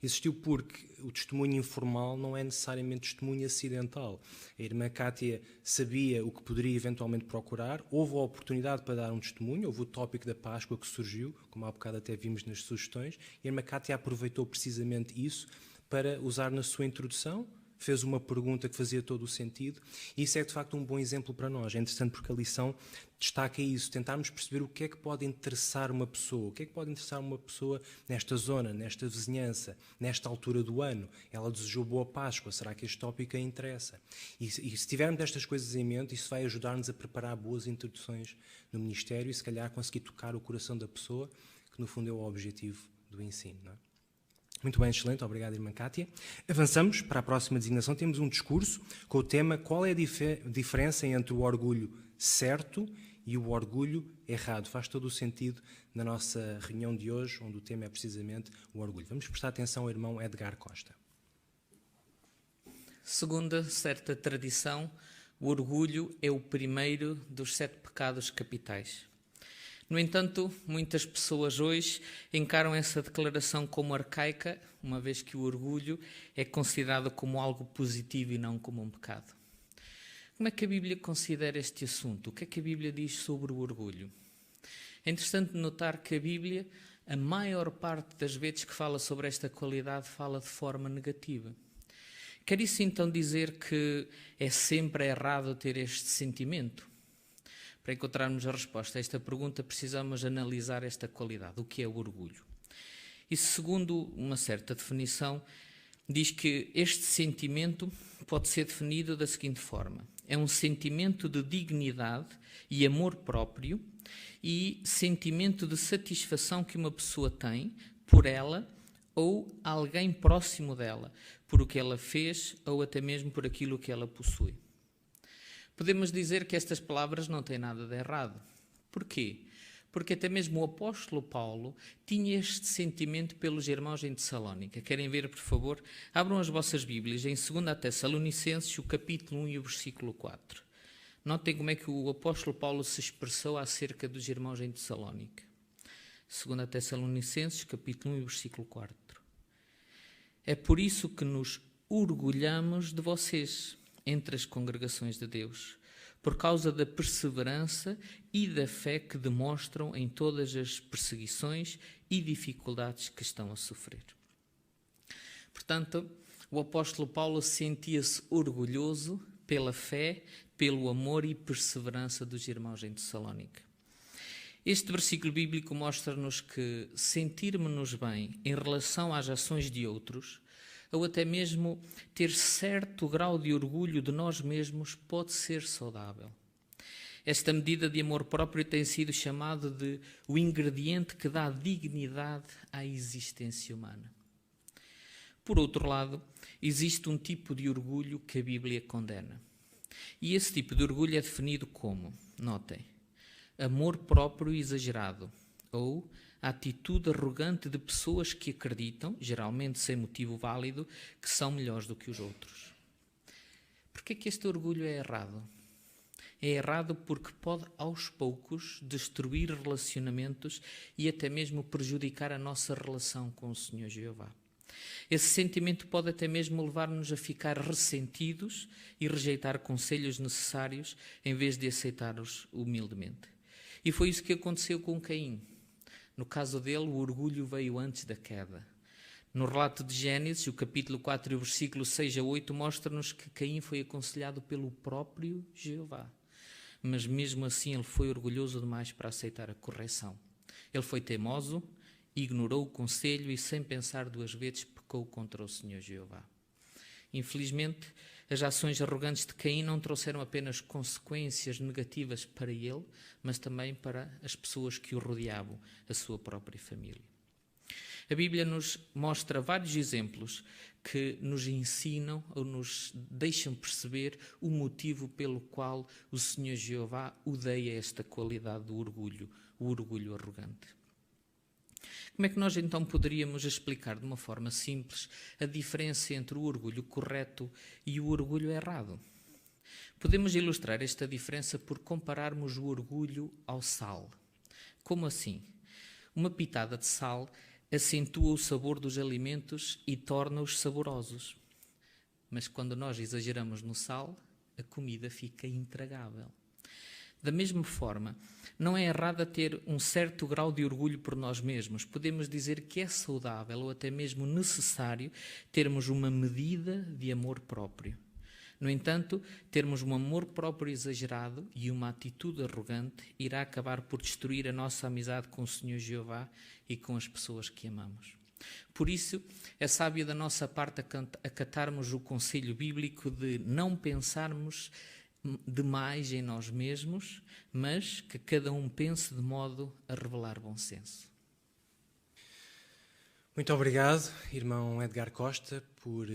Existiu porque o testemunho informal não é necessariamente testemunho acidental. A irmã Cátia sabia o que poderia eventualmente procurar, houve a oportunidade para dar um testemunho, houve o tópico da Páscoa que surgiu, como há bocado até vimos nas sugestões, e a irmã Cátia aproveitou precisamente isso para usar na sua introdução, fez uma pergunta que fazia todo o sentido, e isso é de facto um bom exemplo para nós. É interessante porque a lição destaca isso, tentarmos perceber o que é que pode interessar uma pessoa, o que é que pode interessar uma pessoa nesta zona, nesta vizinhança, nesta altura do ano. Ela desejou boa Páscoa, será que este tópico a interessa? E se tivermos estas coisas em mente, isso vai ajudar-nos a preparar boas introduções no ministério e se calhar conseguir tocar o coração da pessoa, que no fundo é o objetivo do ensino, não é? Muito bem, excelente. Obrigado, irmã Cátia. Avançamos para a próxima designação. Temos um discurso com o tema qual é a diferença entre o orgulho certo e o orgulho errado. Faz todo o sentido na nossa reunião de hoje, onde o tema é precisamente o orgulho. Vamos prestar atenção ao irmão Edgar Costa. Segundo certa tradição, o orgulho é o primeiro dos 7 pecados capitais. No entanto, muitas pessoas hoje encaram essa declaração como arcaica, uma vez que o orgulho é considerado como algo positivo e não como um pecado. Como é que a Bíblia considera este assunto? O que é que a Bíblia diz sobre o orgulho? É interessante notar que a Bíblia, a maior parte das vezes que fala sobre esta qualidade, fala de forma negativa. Quer isso então dizer que é sempre errado ter este sentimento? Para encontrarmos a resposta a esta pergunta, precisamos analisar esta qualidade, o que é o orgulho. E segundo uma certa definição, diz que este sentimento pode ser definido da seguinte forma. É um sentimento de dignidade e amor próprio e sentimento de satisfação que uma pessoa tem por ela ou alguém próximo dela, por o que ela fez ou até mesmo por aquilo que ela possui. Podemos dizer que estas palavras não têm nada de errado. Porquê? Porque até mesmo o apóstolo Paulo tinha este sentimento pelos irmãos em Tessalónica. Querem ver, por favor? Abram as vossas Bíblias em 2 Tessalonicenses, o capítulo 1 e o versículo 4. Notem como é que o apóstolo Paulo se expressou acerca dos irmãos em Tessalónica. 2 Tessalonicenses, capítulo 1 e versículo 4. É por isso que nos orgulhamos de vocês entre as congregações de Deus, por causa da perseverança e da fé que demonstram em todas as perseguições e dificuldades que estão a sofrer. Portanto, o apóstolo Paulo sentia-se orgulhoso pela fé, pelo amor e perseverança dos irmãos em Tessalónica. Este versículo bíblico mostra-nos que sentirmos-nos bem em relação às ações de outros, ou até mesmo ter certo grau de orgulho de nós mesmos, pode ser saudável. Esta medida de amor próprio tem sido chamado de o ingrediente que dá dignidade à existência humana. Por outro lado, existe um tipo de orgulho que a Bíblia condena. E esse tipo de orgulho é definido como, notem, amor próprio exagerado, ou a atitude arrogante de pessoas que acreditam, geralmente sem motivo válido, que são melhores do que os outros. Por que é que este orgulho é errado? É errado porque pode, aos poucos, destruir relacionamentos e até mesmo prejudicar a nossa relação com o Senhor Jeová. Esse sentimento pode até mesmo levar-nos a ficar ressentidos e rejeitar conselhos necessários em vez de aceitá-los humildemente. E foi isso que aconteceu com Caim. No caso dele, o orgulho veio antes da queda. No relato de Gênesis, o capítulo 4 e o versículo 6 a 8 mostra-nos que Caim foi aconselhado pelo próprio Jeová. Mas mesmo assim ele foi orgulhoso demais para aceitar a correção. Ele foi teimoso, ignorou o conselho e, sem pensar duas vezes, pecou contra o Senhor Jeová. Infelizmente, as ações arrogantes de Caim não trouxeram apenas consequências negativas para ele, mas também para as pessoas que o rodeavam, a sua própria família. A Bíblia nos mostra vários exemplos que nos ensinam ou nos deixam perceber o motivo pelo qual o Senhor Jeová odeia esta qualidade do orgulho, o orgulho arrogante. Como é que nós então poderíamos explicar de uma forma simples a diferença entre o orgulho correto e o orgulho errado? Podemos ilustrar esta diferença por compararmos o orgulho ao sal. Como assim? Uma pitada de sal acentua o sabor dos alimentos e torna-os saborosos. Mas quando nós exageramos no sal, a comida fica intragável. Da mesma forma, não é errado ter um certo grau de orgulho por nós mesmos. Podemos dizer que é saudável ou até mesmo necessário termos uma medida de amor próprio. No entanto, termos um amor próprio exagerado e uma atitude arrogante irá acabar por destruir a nossa amizade com o Senhor Jeová e com as pessoas que amamos. Por isso, é sábio da nossa parte acatarmos o conselho bíblico de não pensarmos demais em nós mesmos, mas que cada um pense de modo a revelar bom senso. Muito obrigado, irmão Edgar Costa, por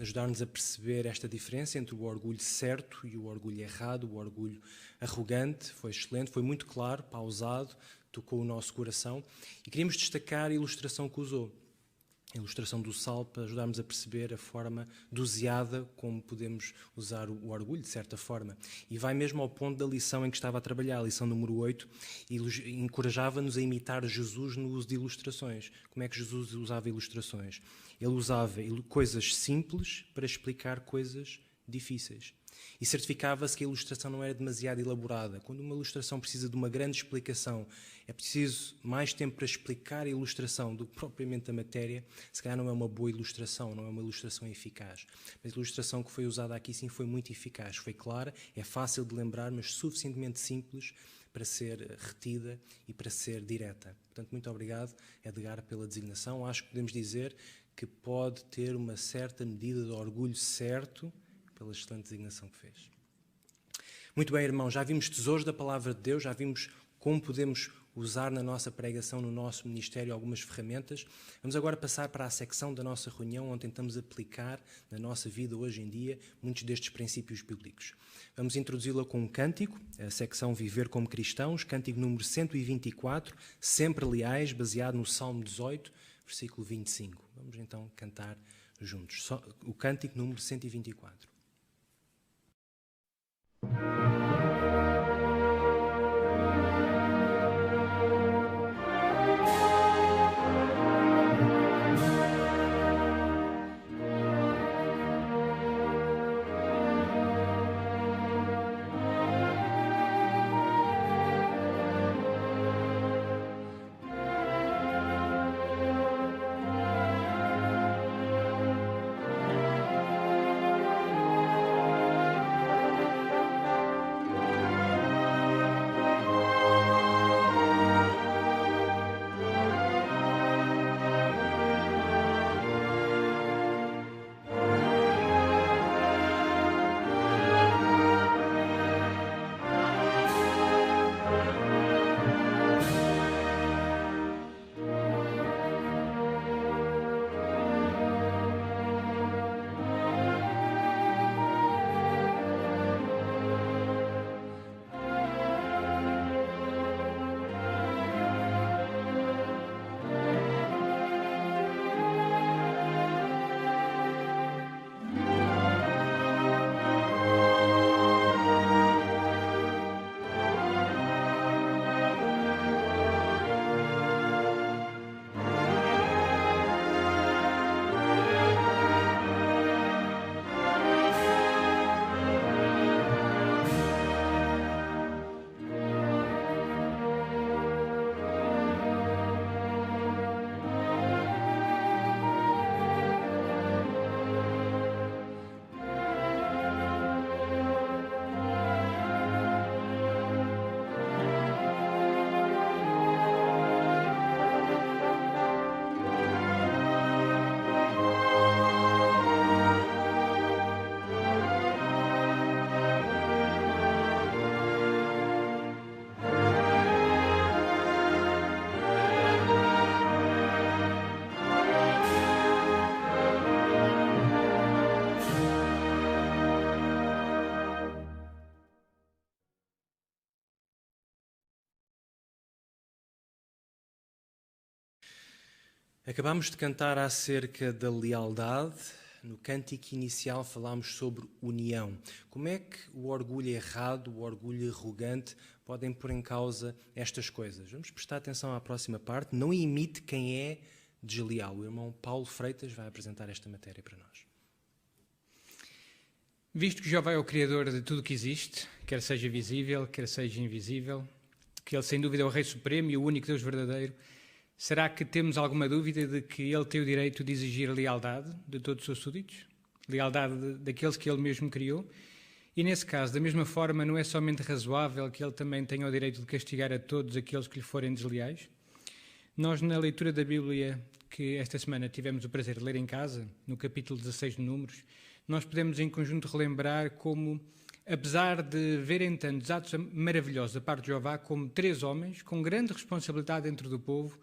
ajudar-nos a perceber esta diferença entre o orgulho certo e o orgulho errado, o orgulho arrogante. Foi excelente, foi muito claro, pausado, tocou o nosso coração. E queríamos destacar a ilustração que usou. A ilustração do sal, para ajudarmos a perceber a forma doseada como podemos usar o orgulho, de certa forma. E vai mesmo ao ponto da lição em que estava a trabalhar, a lição número 8, e encorajava-nos a imitar Jesus no uso de ilustrações. Como é que Jesus usava ilustrações? Ele usava coisas simples para explicar coisas difíceis. E certificava-se que a ilustração não era demasiado elaborada. Quando uma ilustração precisa de uma grande explicação, é preciso mais tempo para explicar a ilustração do que propriamente a matéria, se calhar não é uma boa ilustração, não é uma ilustração eficaz. Mas a ilustração que foi usada aqui sim foi muito eficaz, foi clara, é fácil de lembrar, mas suficientemente simples para ser retida e para ser direta. Portanto, muito obrigado, Edgar, pela designação. Acho que podemos dizer que pode ter uma certa medida de orgulho certo pela excelente designação que fez. Muito bem, irmão, já vimos tesouros da Palavra de Deus, já vimos como podemos usar na nossa pregação, no nosso ministério, algumas ferramentas. Vamos agora passar para a secção da nossa reunião, onde tentamos aplicar na nossa vida hoje em dia muitos destes princípios bíblicos. Vamos introduzi-la com um cântico, a secção Viver como Cristãos, cântico número 124, Sempre Leais, baseado no Salmo 18, versículo 25. Vamos então cantar juntos. O cântico número 124. Acabámos de cantar acerca da lealdade. No cântico inicial falámos sobre união. Como é que o orgulho errado, o orgulho arrogante podem pôr em causa estas coisas? Vamos prestar atenção à próxima parte. Não imite quem é desleal. O irmão Paulo Freitas vai apresentar esta matéria para nós. Visto que Jeová é o Criador de tudo o que existe, quer seja visível, quer seja invisível, que Ele sem dúvida é o Rei Supremo e o único Deus verdadeiro, será que temos alguma dúvida de que Ele tem o direito de exigir lealdade de todos os seus súditos? Lealdade daqueles que Ele mesmo criou? E nesse caso, da mesma forma, não é somente razoável que Ele também tenha o direito de castigar a todos aqueles que lhe forem desleais? Nós, na leitura da Bíblia que esta semana tivemos o prazer de ler em casa, no capítulo 16 de Números, nós podemos em conjunto relembrar como, apesar de verem tantos atos maravilhosos da parte de Jeová, como 3 homens com grande responsabilidade dentro do povo,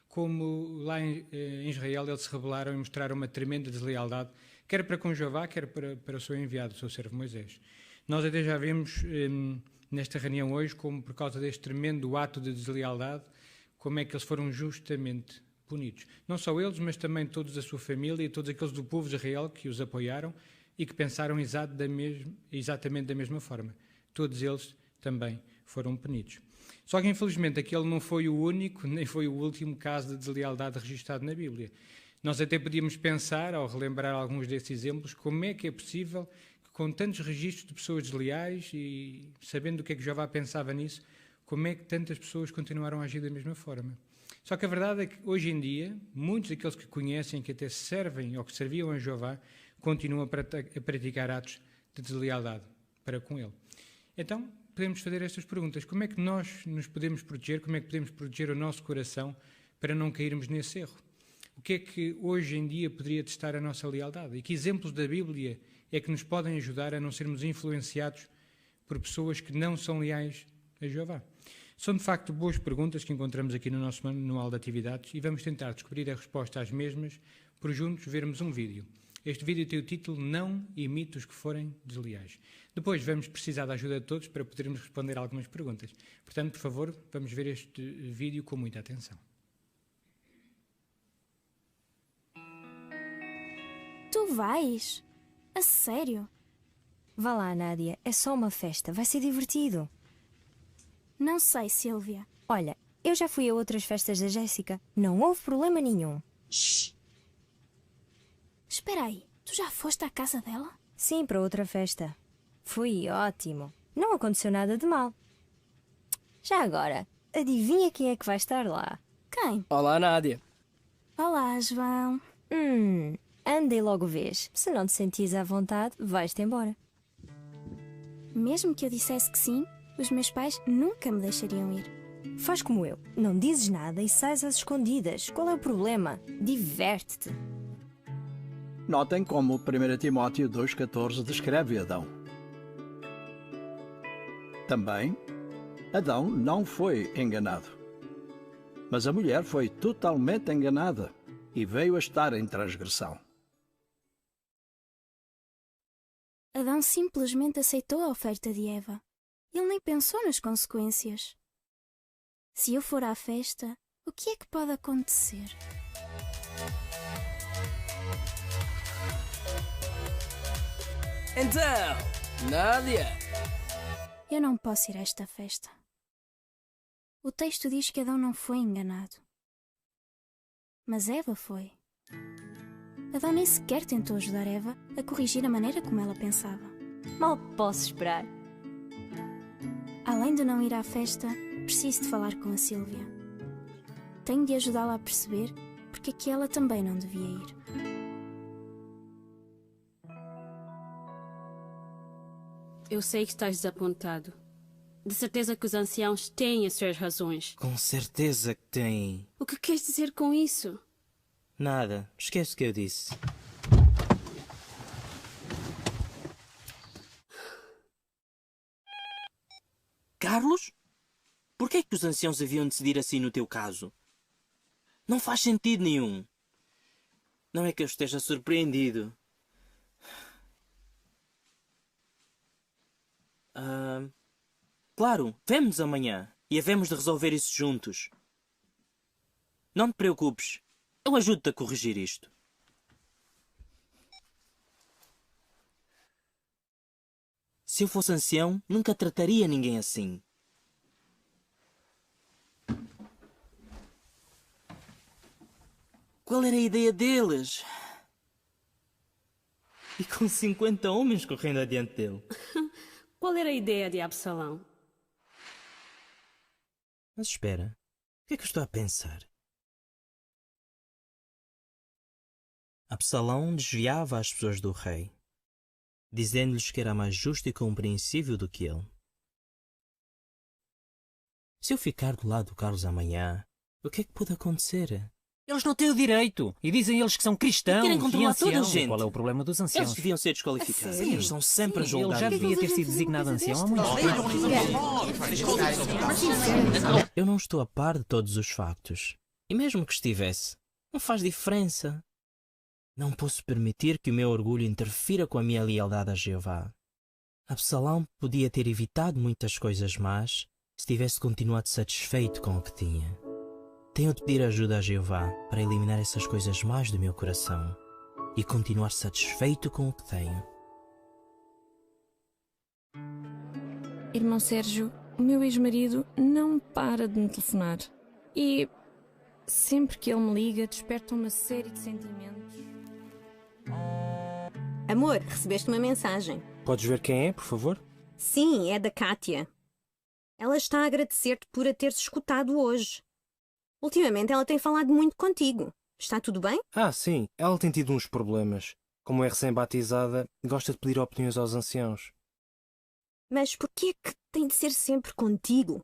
como lá em Israel eles se rebelaram e mostraram uma tremenda deslealdade, quer para com Jeová, quer para o seu enviado, o seu servo Moisés. Nós até já vemos nesta reunião hoje, como por causa deste tremendo ato de deslealdade, como é que eles foram justamente punidos. Não só eles, mas também todos da sua família e todos aqueles do povo de Israel que os apoiaram e que pensaram exatamente da mesma forma. Todos eles também foram punidos. Só que, infelizmente, aquele não foi o único, nem foi o último caso de deslealdade registado na Bíblia. Nós até podíamos pensar, ao relembrar alguns desses exemplos, como é que é possível que, com tantos registros de pessoas desleais e sabendo o que é que Jeová pensava nisso, como é que tantas pessoas continuaram a agir da mesma forma? Só que a verdade é que, hoje em dia, muitos daqueles que conhecem, que até servem ou que serviam a Jeová, continuam a praticar atos de deslealdade para com Ele. Então, podemos fazer estas perguntas. Como é que nós nos podemos proteger? Como é que podemos proteger o nosso coração para não cairmos nesse erro? O que é que hoje em dia poderia testar a nossa lealdade? E que exemplos da Bíblia é que nos podem ajudar a não sermos influenciados por pessoas que não são leais a Jeová? São, de facto, boas perguntas que encontramos aqui no nosso manual de atividades e vamos tentar descobrir a resposta às mesmas por juntos vermos um vídeo. Este vídeo tem o título Não imite os que forem desleais. Depois vamos precisar da ajuda de todos para podermos responder algumas perguntas. Portanto, por favor, vamos ver este vídeo com muita atenção. Tu vais? A sério? Vá lá, Nádia. É só uma festa. Vai ser divertido. Não sei, Sílvia. Olha, eu já fui a outras festas da Jéssica. Não houve problema nenhum. Shhh. Espera aí. Tu já foste à casa dela? Sim, para outra festa. Foi ótimo. Não aconteceu nada de mal. Já agora, adivinha quem é que vai estar lá? Quem? Olá, Nádia. Olá, João. Anda e logo vês. Se não te sentires à vontade, vais-te embora. Mesmo que eu dissesse que sim, os meus pais nunca me deixariam ir. Faz como eu. Não dizes nada e sais às escondidas. Qual é o problema? Diverte-te. Notem como 1 Timóteo 2,14 descreve Adão. Também, Adão não foi enganado. Mas a mulher foi totalmente enganada e veio a estar em transgressão. Adão simplesmente aceitou a oferta de Eva. Ele nem pensou nas consequências. Se eu for à festa, o que é que pode acontecer? Então, Nádia! Eu não posso ir a esta festa. O texto diz que Adão não foi enganado. Mas Eva foi. Adão nem sequer tentou ajudar Eva a corrigir a maneira como ela pensava. Mal posso esperar. Além de não ir à festa, preciso de falar com a Sílvia. Tenho de ajudá-la a perceber porque é que ela também não devia ir. Eu sei que estás desapontado. De certeza que os anciãos têm as suas razões. Com certeza que têm. O que queres dizer com isso? Nada. Esquece o que eu disse. Carlos? Por que é que os anciãos haviam de decidir assim no teu caso? Não faz sentido nenhum. Não é que eu esteja surpreendido. Claro, vemo-nos amanhã e havemos de resolver isso juntos. Não te preocupes. Eu ajudo-te a corrigir isto. Se eu fosse ancião, nunca trataria ninguém assim. Qual era a ideia deles? E com 50 homens correndo adiante dele. Qual era a ideia de Absalão? Mas espera, o que é que eu estou a pensar? Absalão desviava as pessoas do rei, dizendo-lhes que era mais justo e compreensível do que ele. Se eu ficar do lado do Carlos amanhã, o que é que pode acontecer? Eles não têm o direito. E dizem eles que são cristãos Querem controlar toda a anciãos. gente. Qual é o problema dos anciãos? Eles deviam ser desqualificados. Eles são sempre a julgar. Ele já devia ter sido designado ancião há muito tempo. Eu não estou a par de todos os factos. E mesmo que estivesse, não faz diferença. Não posso permitir que o meu orgulho interfira com a minha lealdade a Jeová. Absalão podia ter evitado muitas coisas más se tivesse continuado satisfeito com o que tinha. Tenho de pedir ajuda a Jeová para eliminar essas coisas más do meu coração e continuar satisfeito com o que tenho. Irmão Sérgio, o meu ex-marido não para de me telefonar. E sempre que ele me liga, desperta uma série de sentimentos. Amor, recebeste uma mensagem. Podes ver quem é, por favor? Sim, é da Kátia. Ela está a agradecer-te por a teres escutado hoje. Ultimamente ela tem falado muito contigo. Está tudo bem? Ah, sim. Ela tem tido uns problemas. Como é recém-batizada, gosta de pedir opiniões aos anciãos. Mas porquê é que tem de ser sempre contigo?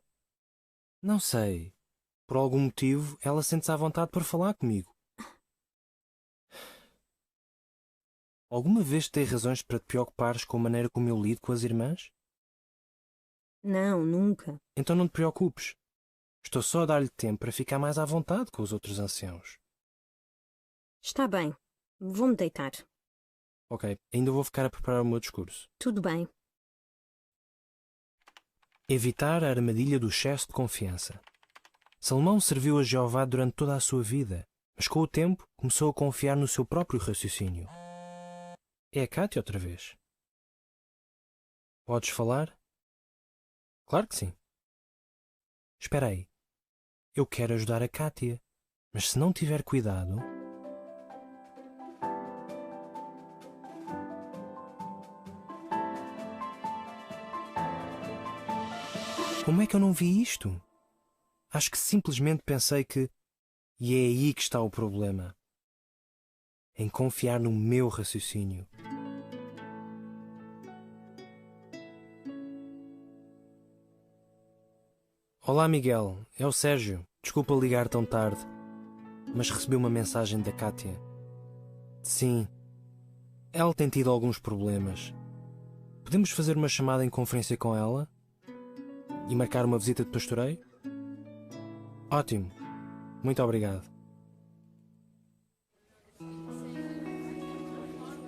Não sei. Por algum motivo, ela sente-se à vontade para falar comigo. Alguma vez tens razões para te preocupares com a maneira como eu lido com as irmãs? Não, nunca. Então não te preocupes. Estou só a dar-lhe tempo para ficar mais à vontade com os outros anciãos. Está bem. Vou-me deitar. Ok, ainda vou ficar a preparar o meu discurso. Tudo bem. Evitar a armadilha do excesso de confiança. Salomão serviu a Jeová durante toda a sua vida, mas com o tempo começou a confiar no seu próprio raciocínio. É a Kátia outra vez. Podes falar? Claro que sim. Espera aí. Eu quero ajudar a Kátia, mas se não tiver cuidado... Como é que eu não vi isto? Acho que simplesmente pensei que... E é aí que está o problema. Em confiar no meu raciocínio. Olá, Miguel. É o Sérgio. Desculpa ligar tão tarde, mas recebi uma mensagem da Kátia. Sim, ela tem tido alguns problemas. Podemos fazer uma chamada em conferência com ela? E marcar uma visita de pastoreio? Ótimo. Muito obrigado.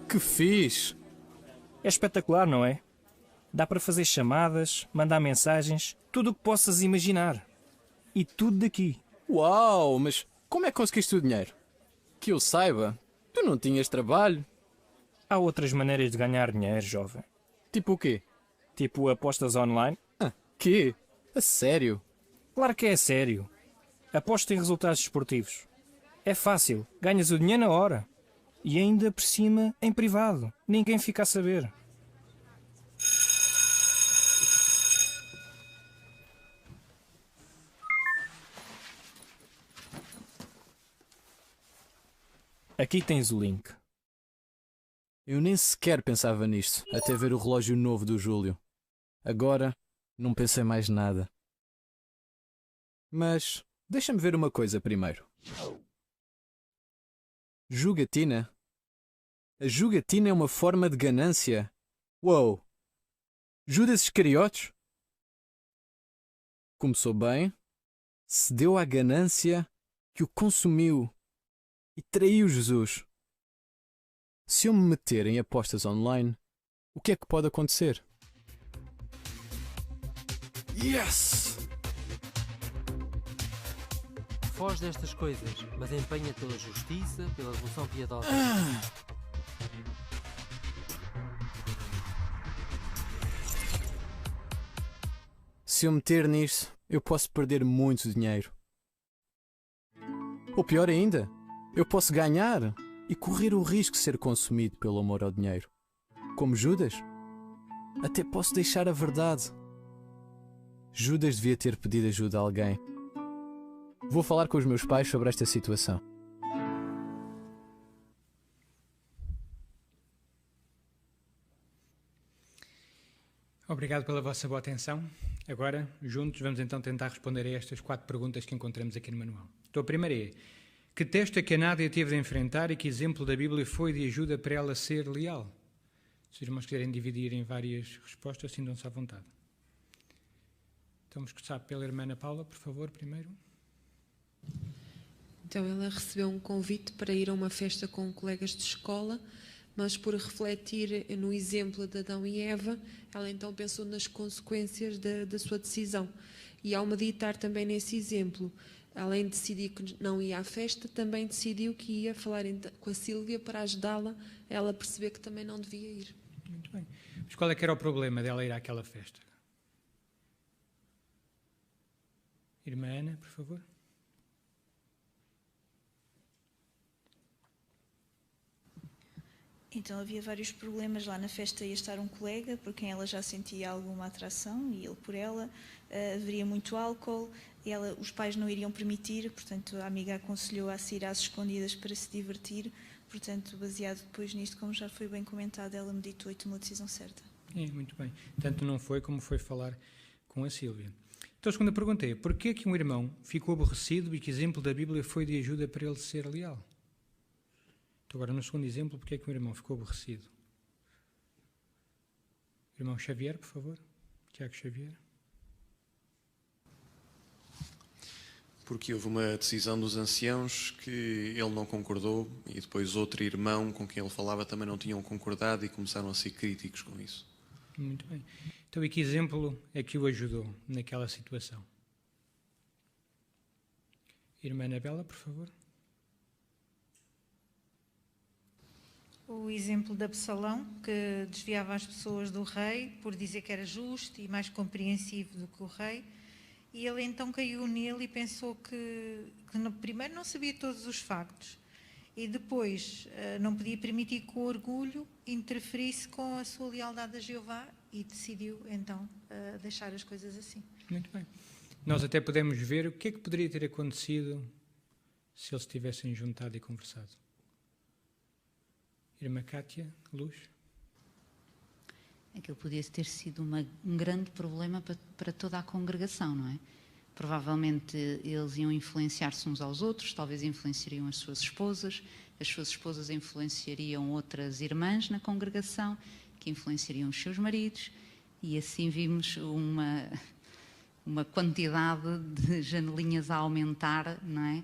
Que fixe! É espetacular, não é? Dá para fazer chamadas, mandar mensagens, tudo o que possas imaginar. E tudo daqui. Uau, mas como é que conseguiste o dinheiro? Que eu saiba, tu não tinhas trabalho. Há outras maneiras de ganhar dinheiro, jovem. Tipo o quê? Tipo apostas online. Quê? A sério? Claro que é sério. Aposto em resultados desportivos. É fácil, ganhas o dinheiro na hora. E ainda por cima, em privado. Ninguém fica a saber. Aqui tens o link. Eu nem sequer pensava nisto, até ver o relógio novo do Júlio. Agora, não pensei mais nada. Mas, deixa-me ver uma coisa primeiro. Jogatina? A jogatina é uma forma de ganância? Uou! Judas Iscariotes? Começou bem, cedeu à ganância que o consumiu e traiu Jesus. Se eu me meter em apostas online, o que é que pode acontecer? Yes! foge destas coisas, mas empenha pela justiça, pela devoção piedosa. Se eu meter nisso, eu posso perder muito dinheiro. Ou pior ainda, eu posso ganhar e correr o risco de ser consumido pelo amor ao dinheiro. Como Judas, até posso deixar a verdade. Judas devia ter pedido ajuda a alguém. Vou falar com os meus pais sobre esta situação. Obrigado pela vossa boa atenção. Agora, juntos, vamos então tentar responder a estas 4 perguntas que encontramos aqui no manual. Então, a primeira é: que texto é que a Nádia teve de enfrentar e que exemplo da Bíblia foi de ajuda para ela ser leal? Se os irmãos quiserem dividir em várias respostas, sintam-se à vontade. Então, vamos começar pela irmã Ana Paula, por favor, primeiro. Então, ela recebeu um convite para ir a uma festa com colegas de escola, mas por refletir no exemplo de Adão e Eva, ela então pensou nas consequências da sua decisão. E ao meditar também nesse exemplo, além de decidir que não ia à festa, também decidiu que ia falar com a Sílvia para ajudá-la a ela perceber que também não devia ir. Muito bem. Mas qual é que era o problema dela ir àquela festa? Irmã Ana, por favor. Então havia vários problemas. Lá na festa ia estar um colega por quem ela já sentia alguma atração e ele por ela. Haveria muito álcool, os pais não iriam permitir, portanto a amiga aconselhou-a a sair às escondidas para se divertir. Portanto, baseado depois nisto, como já foi bem comentado, ela meditou e tomou a decisão certa. Muito bem. Tanto não foi como foi falar com a Sílvia. Então a segunda pergunta é: porquê que um irmão ficou aborrecido e que exemplo da Bíblia foi de ajuda para ele ser leal? Então agora no segundo exemplo, porquê que um irmão ficou aborrecido? Irmão Xavier, por favor. Tiago Xavier. Porque houve uma decisão dos anciãos que ele não concordou e depois outro irmão com quem ele falava também não tinham concordado e começaram a ser críticos com isso. Muito bem. Então, e que exemplo é que o ajudou naquela situação? Irmã Anabela, por favor. O exemplo de Absalão, que desviava as pessoas do rei por dizer que era justo e mais compreensivo do que o rei. E ele então caiu nele e pensou que primeiro não sabia todos os factos e depois não podia permitir que o orgulho interferisse com a sua lealdade a Jeová e decidiu então deixar as coisas assim. Muito bem. Nós até podemos ver o que é que poderia ter acontecido se eles tivessem juntado e conversado. Irmã Cátia, Luz. Aquilo podia ter sido um grande problema para toda a congregação, não é? Provavelmente eles iam influenciar-se uns aos outros, talvez influenciariam as suas esposas influenciariam outras irmãs na congregação, que influenciariam os seus maridos, e assim vimos uma quantidade de janelinhas a aumentar, não é?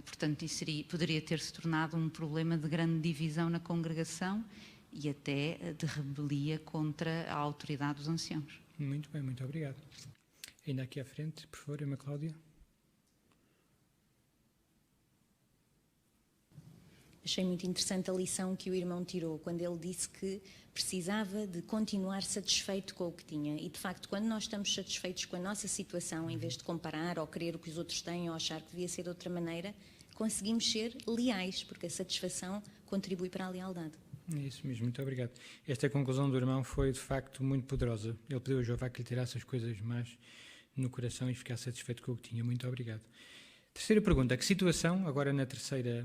Portanto, isso poderia ter-se tornado um problema de grande divisão na congregação e até de rebelia contra a autoridade dos anciãos. Muito bem, muito obrigado. Ainda aqui à frente, por favor, Irmã Cláudia. Achei muito interessante a lição que o irmão tirou quando ele disse que precisava de continuar satisfeito com o que tinha. E, de facto, quando nós estamos satisfeitos com a nossa situação, em vez de comparar ou querer o que os outros têm ou achar que devia ser de outra maneira, conseguimos ser leais, porque a satisfação contribui para a lealdade. É isso mesmo, muito obrigado. Esta conclusão do irmão foi, de facto, muito poderosa. Ele pediu a Jeová que lhe tirasse as coisas más no coração e ficasse satisfeito com o que tinha. Muito obrigado. Terceira pergunta. Que situação, agora na terceira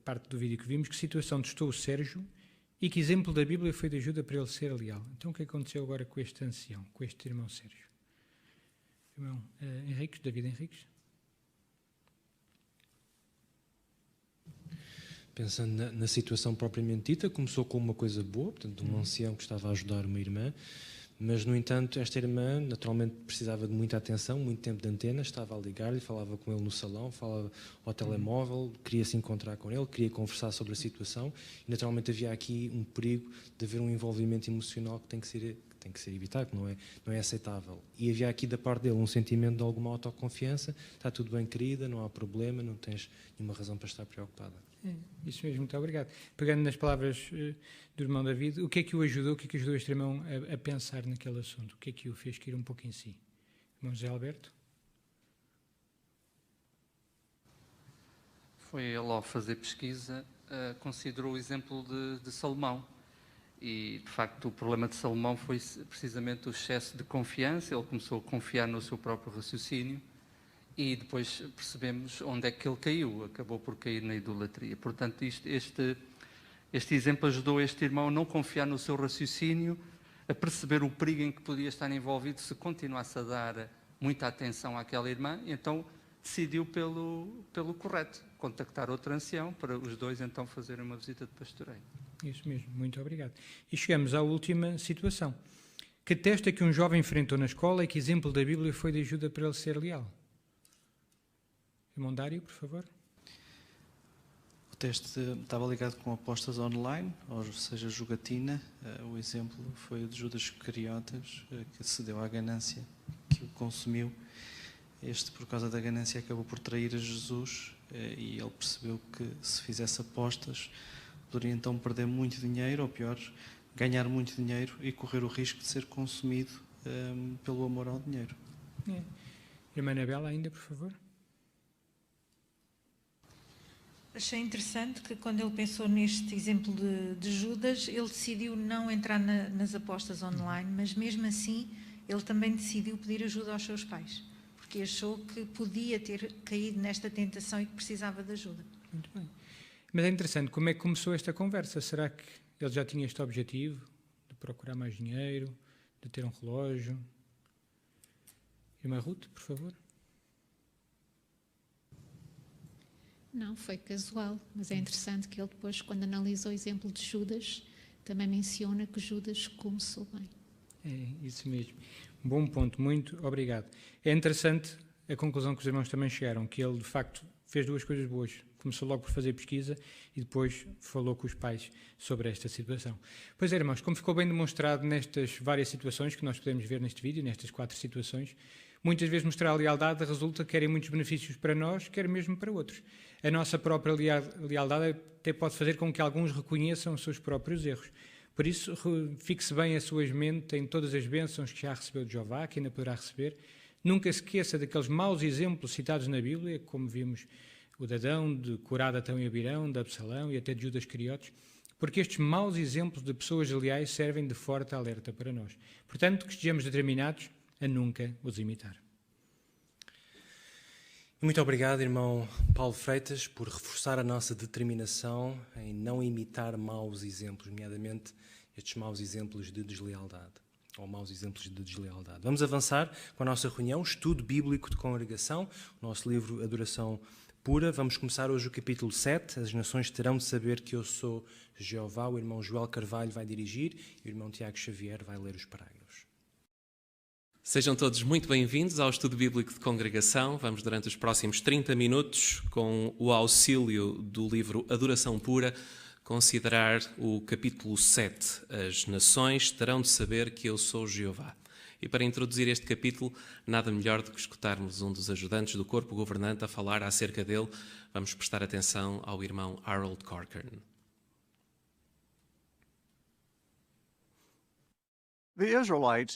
parte do vídeo que vimos, que situação testou o Sérgio e que exemplo da Bíblia foi de ajuda para ele ser leal? Então, o que aconteceu agora com este ancião, com este irmão Sérgio? Irmão Henriques, David Henriques? Pensando na situação propriamente dita, começou com uma coisa boa, portanto, um ancião que estava a ajudar uma irmã, mas, no entanto, esta irmã naturalmente precisava de muita atenção, muito tempo de antena, estava a ligar-lhe, falava com ele no salão, falava ao telemóvel, queria se encontrar com ele, queria conversar sobre a situação e, naturalmente, havia aqui um perigo de haver um envolvimento emocional que tem que ser evitado, não é aceitável. E havia aqui da parte dele um sentimento de alguma autoconfiança, está tudo bem, querida, não há problema, não tens nenhuma razão para estar preocupada. Isso mesmo, muito obrigado. Pegando nas palavras do irmão David, o que é que o ajudou, o que é que ajudou este irmão a pensar naquele assunto? O que é que o fez cair um pouco em si? Irmão José Alberto? Foi ele, ao fazer pesquisa, considerou o exemplo de Salomão. E, de facto, o problema de Salomão foi precisamente o excesso de confiança. Ele começou a confiar no seu próprio raciocínio e depois percebemos onde é que ele caiu. Acabou por cair na idolatria. Portanto, este exemplo ajudou este irmão a não confiar no seu raciocínio, a perceber o perigo em que podia estar envolvido se continuasse a dar muita atenção àquela irmã. E então decidiu pelo correto, contactar outro ancião para os dois então fazerem uma visita de pastoreio. Isso mesmo, muito obrigado. E chegamos à última situação. Que teste é que um jovem enfrentou na escola e que exemplo da Bíblia foi de ajuda para ele ser leal? Irmão Dário, por favor. O teste estava ligado com apostas online, ou seja, jogatina. O exemplo foi o de Judas Iscariotes, que cedeu à ganância, que o consumiu. Este, por causa da ganância, acabou por trair a Jesus e ele percebeu que se fizesse apostas poderia então perder muito dinheiro, ou pior, ganhar muito dinheiro e correr o risco de ser consumido pelo amor ao dinheiro. Irmã Anabela, ainda, por favor. Achei interessante que quando ele pensou neste exemplo de Judas, ele decidiu não entrar nas apostas online, mas mesmo assim ele também decidiu pedir ajuda aos seus pais, porque achou que podia ter caído nesta tentação e que precisava de ajuda. Muito bem. Mas é interessante, como é que começou esta conversa? Será que ele já tinha este objetivo de procurar mais dinheiro, de ter um relógio? Irmã Ruth, por favor. Não, foi casual, mas é interessante que ele depois, quando analisa o exemplo de Judas, também menciona que Judas começou bem. É, isso mesmo. Bom ponto, muito obrigado. É interessante a conclusão que os irmãos também chegaram, que ele, de facto, fez duas coisas boas. Começou logo por fazer pesquisa e depois falou com os pais sobre esta situação. Pois é, irmãos, como ficou bem demonstrado nestas várias situações que nós podemos ver neste vídeo, nestas 4 situações, muitas vezes mostrar a lealdade resulta quer em muitos benefícios para nós, quer mesmo para outros. A nossa própria lealdade até pode fazer com que alguns reconheçam os seus próprios erros. Por isso, fixe bem a sua mente em todas as bênçãos que já recebeu de Jeová, que ainda poderá receber. Nunca se esqueça daqueles maus exemplos citados na Bíblia, como vimos o de Adão, de Corá, Datão e Abirão, de Absalão e até de Judas Iscariotes, porque estes maus exemplos de pessoas leais servem de forte alerta para nós. Portanto, que estejamos determinados a nunca os imitar. Muito obrigado, irmão Paulo Freitas, por reforçar a nossa determinação em não imitar maus exemplos, nomeadamente estes maus exemplos de deslealdade, ou maus exemplos de deslealdade. Vamos avançar com a nossa reunião, estudo bíblico de congregação, o nosso livro Adoração Pura. Vamos começar hoje o capítulo 7, as nações terão de saber que eu sou Jeová. O irmão Joel Carvalho vai dirigir e o irmão Tiago Xavier vai ler os parágrafos. Sejam todos muito bem-vindos ao estudo bíblico de congregação. Vamos, durante os próximos 30 minutos, com o auxílio do livro Adoração Pura, considerar o capítulo 7. As nações terão de saber que eu sou Jeová. E para introduzir este capítulo, nada melhor do que escutarmos um dos ajudantes do corpo governante a falar acerca dele. Vamos prestar atenção ao irmão Harold Corcoran.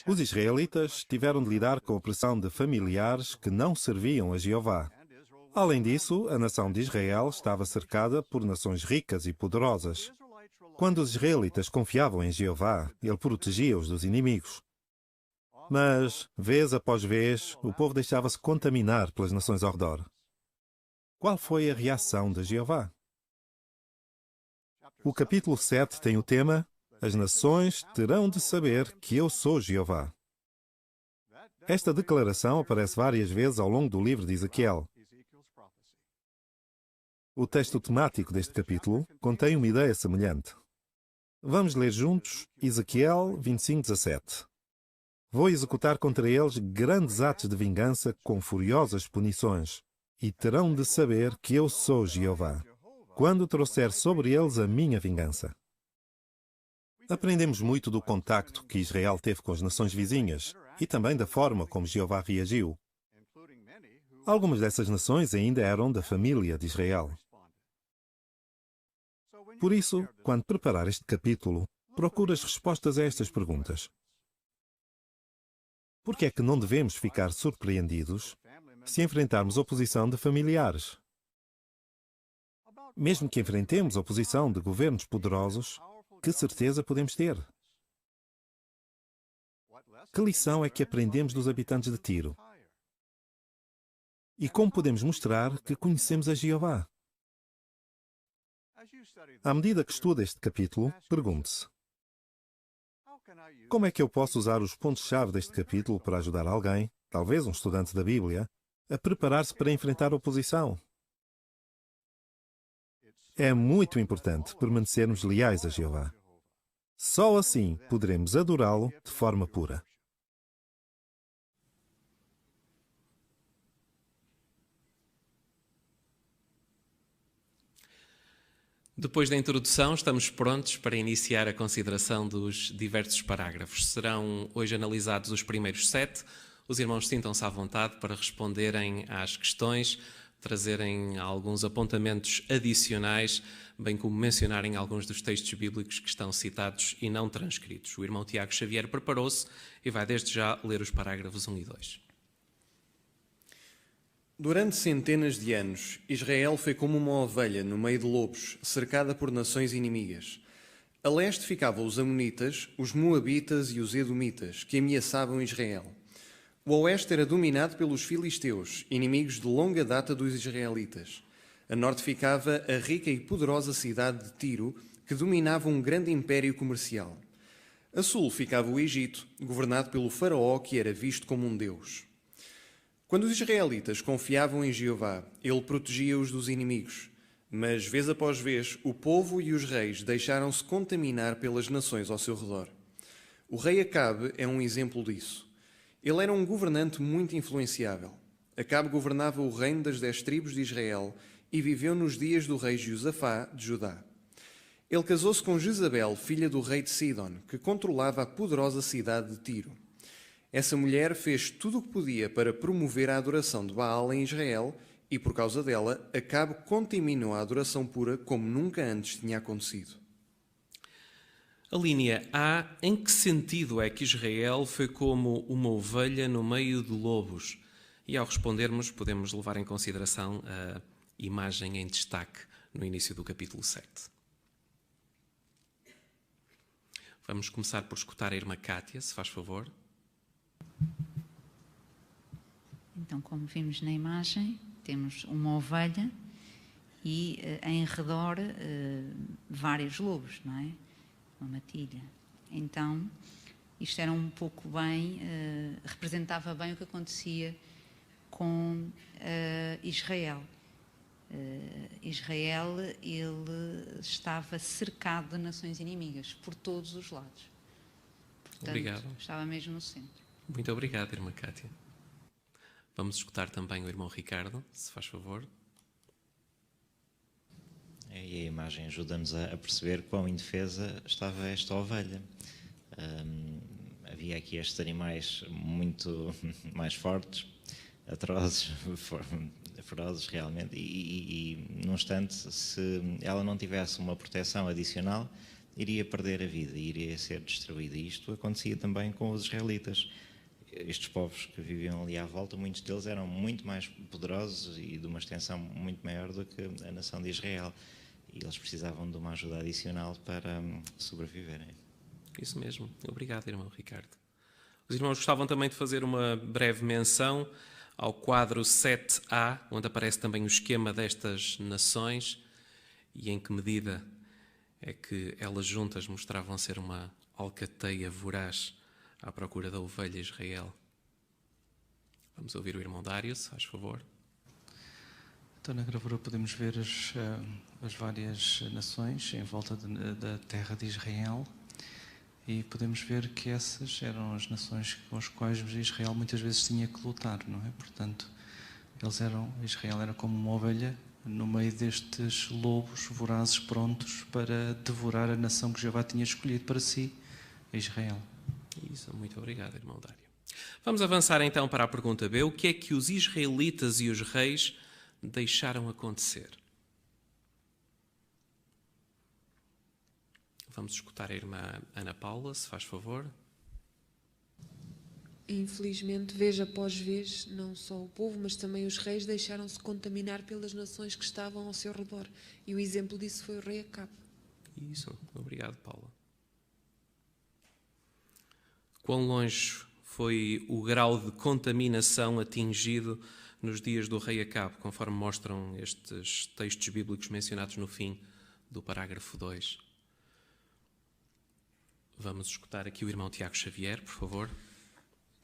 Os israelitas tiveram de lidar com a pressão de familiares que não serviam a Jeová. Além disso, a nação de Israel estava cercada por nações ricas e poderosas. Quando os israelitas confiavam em Jeová, ele protegia-os dos inimigos. Mas, vez após vez, o povo deixava-se contaminar pelas nações ao redor. Qual foi a reação de Jeová? O capítulo 7 tem o tema: As nações terão de saber que eu sou Jeová. Esta declaração aparece várias vezes ao longo do livro de Ezequiel. O texto temático deste capítulo contém uma ideia semelhante. Vamos ler juntos Ezequiel 25:17. Vou executar contra eles grandes atos de vingança com furiosas punições, e terão de saber que eu sou Jeová, quando trouxer sobre eles a minha vingança. Aprendemos muito do contacto que Israel teve com as nações vizinhas e também da forma como Jeová reagiu. Algumas dessas nações ainda eram da família de Israel. Por isso, quando preparar este capítulo, procure as respostas a estas perguntas. Por que é que não devemos ficar surpreendidos se enfrentarmos oposição de familiares? Mesmo que enfrentemos oposição de governos poderosos, que certeza podemos ter? Que lição é que aprendemos dos habitantes de Tiro? E como podemos mostrar que conhecemos a Jeová? À medida que estuda este capítulo, pergunte-se: como é que eu posso usar os pontos-chave deste capítulo para ajudar alguém, talvez um estudante da Bíblia, a preparar-se para enfrentar oposição? É muito importante permanecermos leais a Jeová. Só assim poderemos adorá-lo de forma pura. Depois da introdução, estamos prontos para iniciar a consideração dos diversos parágrafos. Serão hoje analisados os primeiros 7. Os irmãos sintam-se à vontade para responderem às questões, trazerem alguns apontamentos adicionais, bem como mencionarem alguns dos textos bíblicos que estão citados e não transcritos. O irmão Tiago Xavier preparou-se e vai desde já ler os parágrafos 1 e 2. Durante centenas de anos, Israel foi como uma ovelha no meio de lobos, cercada por nações inimigas. A leste ficavam os Amonitas, os Moabitas e os Edomitas, que ameaçavam Israel. O oeste era dominado pelos filisteus, inimigos de longa data dos israelitas. A norte ficava a rica e poderosa cidade de Tiro, que dominava um grande império comercial. A sul ficava o Egito, governado pelo faraó, que era visto como um deus. Quando os israelitas confiavam em Jeová, ele protegia-os dos inimigos. Mas, vez após vez, o povo e os reis deixaram-se contaminar pelas nações ao seu redor. O rei Acabe é um exemplo disso. Ele era um governante muito influenciável. Acabe governava o reino das 10 tribos de Israel e viveu nos dias do rei Josafá de Judá. Ele casou-se com Jezabel, filha do rei de Sidon, que controlava a poderosa cidade de Tiro. Essa mulher fez tudo o que podia para promover a adoração de Baal em Israel e, por causa dela, Acabe contaminou a adoração pura como nunca antes tinha acontecido. A linha A, em que sentido é que Israel foi como uma ovelha no meio de lobos? E ao respondermos, podemos levar em consideração a imagem em destaque no início do capítulo 7. Vamos começar por escutar a irmã Cátia, se faz favor. Então, como vimos na imagem, temos uma ovelha e em redor vários lobos, não é? Uma matilha. Então, isto era um pouco bem, representava bem o que acontecia com Israel. Israel, ele estava cercado de nações inimigas por todos os lados. Portanto, obrigado. Estava mesmo no centro. Muito obrigado, irmã Cátia. Vamos escutar também o irmão Ricardo, se faz favor. E a imagem ajuda-nos a perceber quão indefesa estava esta ovelha. Havia aqui estes animais muito mais fortes, atrozes, ferozes realmente, e num instante, se ela não tivesse uma proteção adicional, iria perder a vida, iria ser destruída. E isto acontecia também com os israelitas. Estes povos que viviam ali à volta, muitos deles eram muito mais poderosos e de uma extensão muito maior do que a nação de Israel. E eles precisavam de uma ajuda adicional para sobreviverem. Isso mesmo. Obrigado, irmão Ricardo. Os irmãos gostavam também de fazer uma breve menção ao quadro 7A, onde aparece também o esquema destas nações e em que medida é que elas juntas mostravam ser uma alcateia voraz à procura da ovelha Israel. Vamos ouvir o irmão Dário, se faz favor. Então, na gravura podemos ver as várias nações em volta da terra de Israel e podemos ver que essas eram as nações com as quais Israel muitas vezes tinha que lutar, não é? Portanto, Israel era como uma ovelha no meio destes lobos vorazes prontos para devorar a nação que Jeová tinha escolhido para si, Israel. Isso, muito obrigado, irmão Dário. Vamos avançar então para a pergunta B. O que é que os israelitas e os reis deixaram acontecer? Vamos escutar a irmã Ana Paula, se faz favor. Infelizmente, vez após vez, não só o povo, mas também os reis deixaram-se contaminar pelas nações que estavam ao seu redor. E o exemplo disso foi o rei Acabe. Isso, obrigado, Paula. Quão longe foi o grau de contaminação atingido nos dias do rei Acabe, conforme mostram estes textos bíblicos mencionados no fim do parágrafo 2. Vamos escutar aqui o irmão Tiago Xavier, por favor.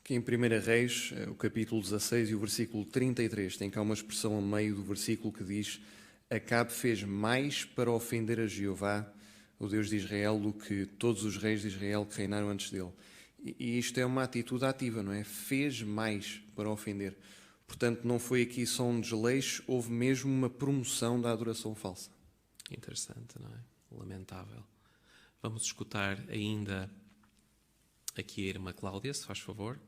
Aqui em 1 Reis, o capítulo 16 e o versículo 33, tem cá uma expressão a meio do versículo que diz: Acabe fez mais para ofender a Jeová, o Deus de Israel, do que todos os reis de Israel que reinaram antes dele. E isto é uma atitude ativa, não é? Fez mais para ofender. Portanto, não foi aqui só um desleixo, houve mesmo uma promoção da adoração falsa. Interessante, não é? Lamentável. Vamos escutar ainda aqui a irmã Cláudia, se faz favor.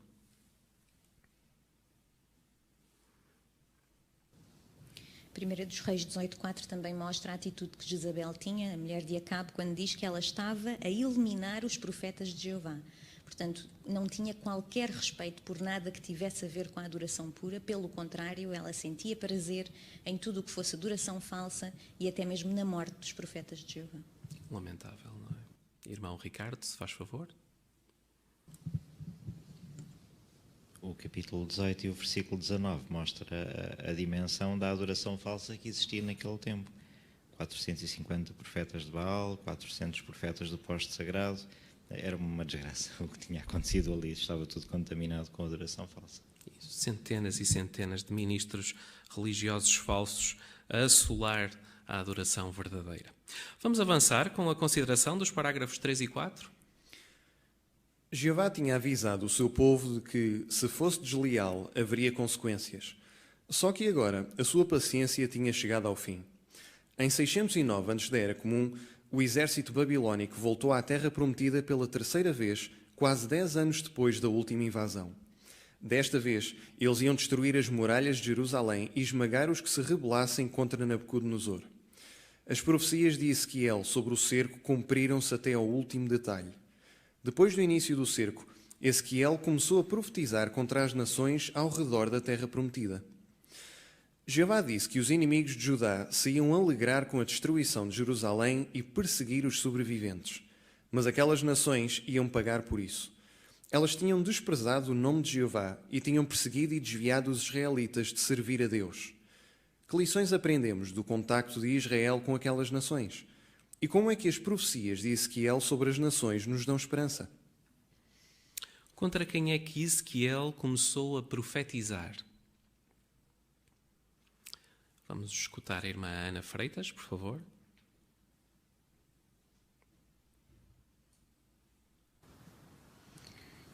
Primeira dos Reis 18:4 também mostra a atitude que Jezabel tinha, a mulher de Acabe, quando diz que ela estava a eliminar os profetas de Jeová. Portanto, não tinha qualquer respeito por nada que tivesse a ver com a adoração pura, pelo contrário, ela sentia prazer em tudo o que fosse adoração falsa e até mesmo na morte dos profetas de Jeová. Lamentável, não é? Irmão Ricardo, se faz favor. O capítulo 18 e o versículo 19 mostra a dimensão da adoração falsa que existia naquele tempo. 450 profetas de Baal, 400 profetas do posto sagrado. Era uma desgraça o que tinha acontecido ali. Estava tudo contaminado com a adoração falsa. Centenas e centenas de ministros religiosos falsos a assolar a adoração verdadeira. Vamos avançar com a consideração dos parágrafos 3 e 4. Jeová tinha avisado o seu povo de que, se fosse desleal, haveria consequências. Só que agora a sua paciência tinha chegado ao fim. Em 609 antes da Era Comum, o exército babilónico voltou à Terra Prometida pela terceira vez, quase 10 anos depois da última invasão. Desta vez, eles iam destruir as muralhas de Jerusalém e esmagar os que se rebelassem contra Nabucodonosor. As profecias de Ezequiel sobre o cerco cumpriram-se até ao último detalhe. Depois do início do cerco, Ezequiel começou a profetizar contra as nações ao redor da Terra Prometida. Jeová disse que os inimigos de Judá se iam alegrar com a destruição de Jerusalém e perseguir os sobreviventes. Mas aquelas nações iam pagar por isso. Elas tinham desprezado o nome de Jeová e tinham perseguido e desviado os israelitas de servir a Deus. Que lições aprendemos do contacto de Israel com aquelas nações? E como é que as profecias de Ezequiel sobre as nações nos dão esperança? Contra quem é que Ezequiel começou a profetizar? Vamos escutar a irmã Ana Freitas, por favor.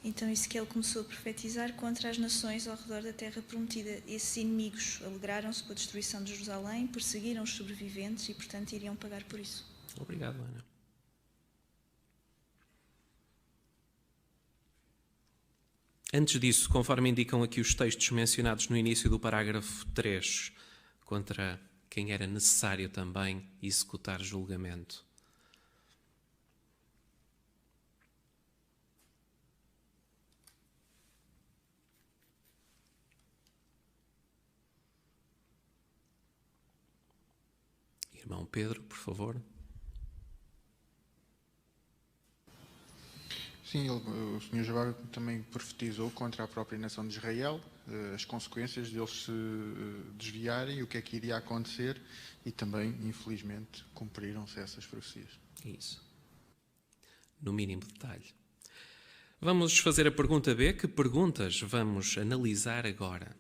Então Ezequiel começou a profetizar contra as nações ao redor da Terra Prometida. Esses inimigos alegraram-se com a destruição de Jerusalém, perseguiram os sobreviventes e, portanto, iriam pagar por isso. Obrigado, Ana. Antes disso, conforme indicam aqui os textos mencionados no início do parágrafo 3, contra quem era necessário também executar julgamento. Irmão Pedro, por favor. Sim, o Sr. Jeová também profetizou contra a própria nação de Israel, as consequências deles se desviarem, o que é que iria acontecer, e também, infelizmente, cumpriram-se essas profecias. Isso. No mínimo detalhe. Vamos fazer a pergunta B. Que perguntas vamos analisar agora?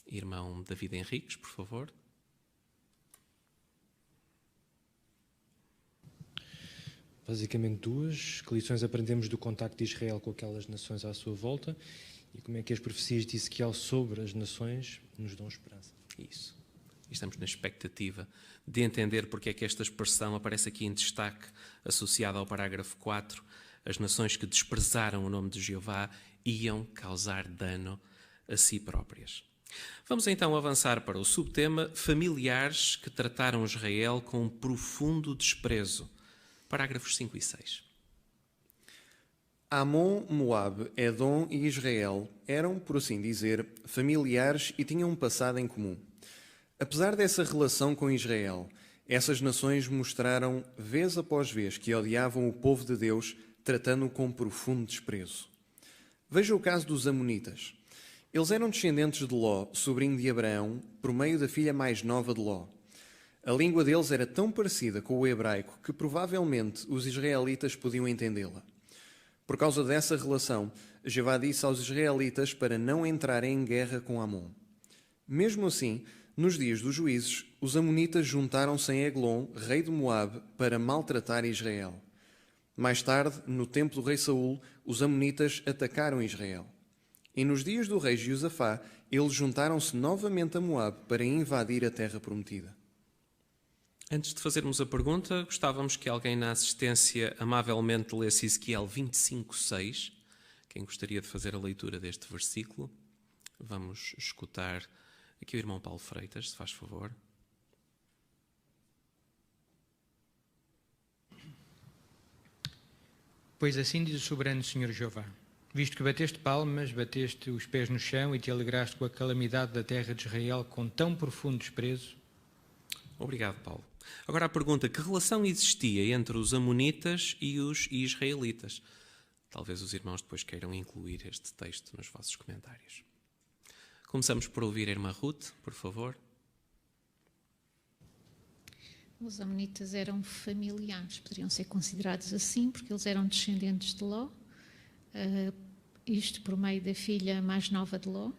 Irmão David Henriques, por favor. Basicamente duas. Que lições aprendemos do contacto de Israel com aquelas nações à sua volta? E como é que as profecias de Ezequiel sobre as nações nos dão esperança. Isso. E estamos na expectativa de entender porque é que esta expressão aparece aqui em destaque, associada ao parágrafo 4. As nações que desprezaram o nome de Jeová iam causar dano a si próprias. Vamos então avançar para o subtema familiares que trataram Israel com profundo desprezo. Parágrafos 5 e 6. Amon, Moabe, Edom e Israel eram, por assim dizer, familiares e tinham um passado em comum. Apesar dessa relação com Israel, essas nações mostraram, vez após vez, que odiavam o povo de Deus, tratando-o com profundo desprezo. Veja o caso dos Amonitas. Eles eram descendentes de Ló, sobrinho de Abraão, por meio da filha mais nova de Ló. A língua deles era tão parecida com o hebraico que provavelmente os israelitas podiam entendê-la. Por causa dessa relação, Jeová disse aos israelitas para não entrarem em guerra com Amon. Mesmo assim, nos dias dos juízes, os amonitas juntaram-se em Eglon, rei de Moabe, para maltratar Israel. Mais tarde, no tempo do rei Saul, os amonitas atacaram Israel. E nos dias do rei Josafá, eles juntaram-se novamente a Moabe para invadir a terra prometida. Antes de fazermos a pergunta, gostávamos que alguém na assistência amavelmente lesse Ezequiel 25:6. Quem gostaria de fazer a leitura deste versículo? Vamos escutar aqui o irmão Paulo Freitas, se faz favor. Pois assim diz o soberano Senhor Jeová: visto que bateste palmas, bateste os pés no chão e te alegraste com a calamidade da terra de Israel com tão profundo desprezo. Obrigado, Paulo. Agora a pergunta: que relação existia entre os amonitas e os israelitas? Talvez os irmãos depois queiram incluir este texto nos vossos comentários. Começamos por ouvir a irmã Ruth, por favor. Os amonitas eram familiares, poderiam ser considerados assim, porque eles eram descendentes de Ló, isto por meio da filha mais nova de Ló,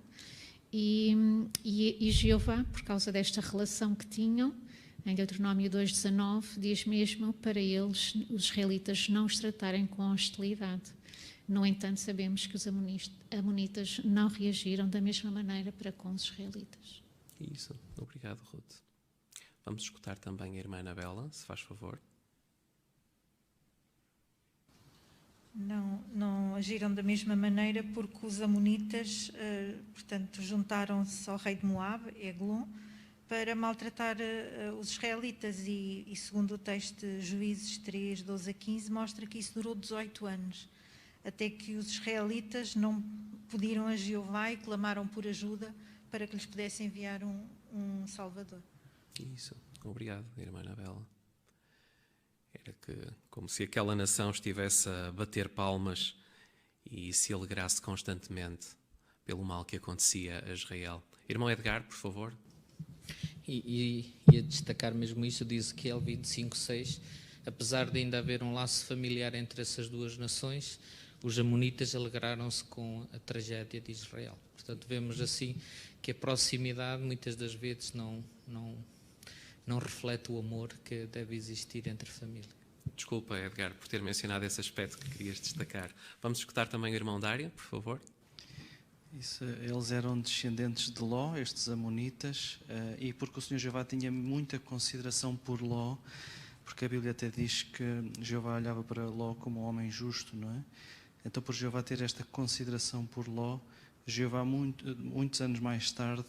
e Jeová, por causa desta relação que tinham, em Deuteronômio 2,19, diz mesmo para eles, os israelitas, não os tratarem com hostilidade. No entanto, sabemos que os amonitas não reagiram da mesma maneira para com os israelitas. Isso, obrigado, Ruth. Vamos escutar também a irmã Anabela, se faz favor. Não agiram da mesma maneira porque os amonitas, portanto, juntaram-se ao rei de Moabe, Eglon, para maltratar os israelitas e segundo o texto de Juízes 3, 12 a 15, mostra que isso durou 18 anos, até que os israelitas não pediram a Jeová e clamaram por ajuda para que lhes pudesse enviar um Salvador. Isso, obrigado, irmã Anabela. Era como se aquela nação estivesse a bater palmas e se alegrasse constantemente pelo mal que acontecia a Israel. Irmão Edgar, por favor. E a destacar mesmo isso de Ezequiel 25:6, apesar de ainda haver um laço familiar entre essas duas nações, os amonitas alegraram-se com a tragédia de Israel. Portanto, vemos assim que a proximidade muitas das vezes não reflete o amor que deve existir entre família. Desculpa, Edgar, por ter mencionado esse aspecto que querias destacar. Vamos escutar também o irmão Dário, por favor. Isso, eles eram descendentes de Ló, estes amonitas, e porque o Senhor Jeová tinha muita consideração por Ló, porque a Bíblia até diz que Jeová olhava para Ló como um homem justo, não é? Então, por Jeová ter esta consideração por Ló, Jeová, muitos anos mais tarde,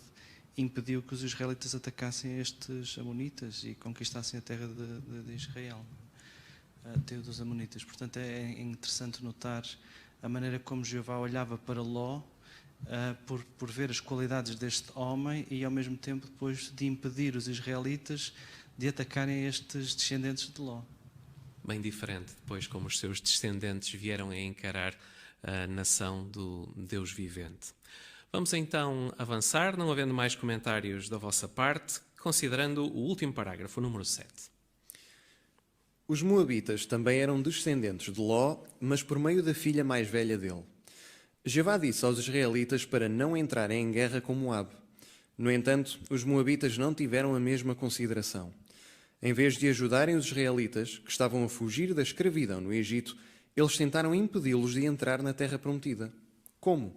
impediu que os israelitas atacassem estes amonitas e conquistassem a terra de Israel, a terra dos amonitas. Portanto, é interessante notar a maneira como Jeová olhava para Ló, por ver as qualidades deste homem e ao mesmo tempo depois de impedir os israelitas de atacarem estes descendentes de Ló. Bem diferente depois como os seus descendentes vieram a encarar a nação do Deus vivente. Vamos então avançar, não havendo mais comentários da vossa parte, considerando o último parágrafo, o número 7. Os moabitas também eram descendentes de Ló, mas por meio da filha mais velha dele. Jeová disse aos israelitas para não entrarem em guerra com Moabe. No entanto, os moabitas não tiveram a mesma consideração. Em vez de ajudarem os israelitas, que estavam a fugir da escravidão no Egito, eles tentaram impedi-los de entrar na terra prometida. Como?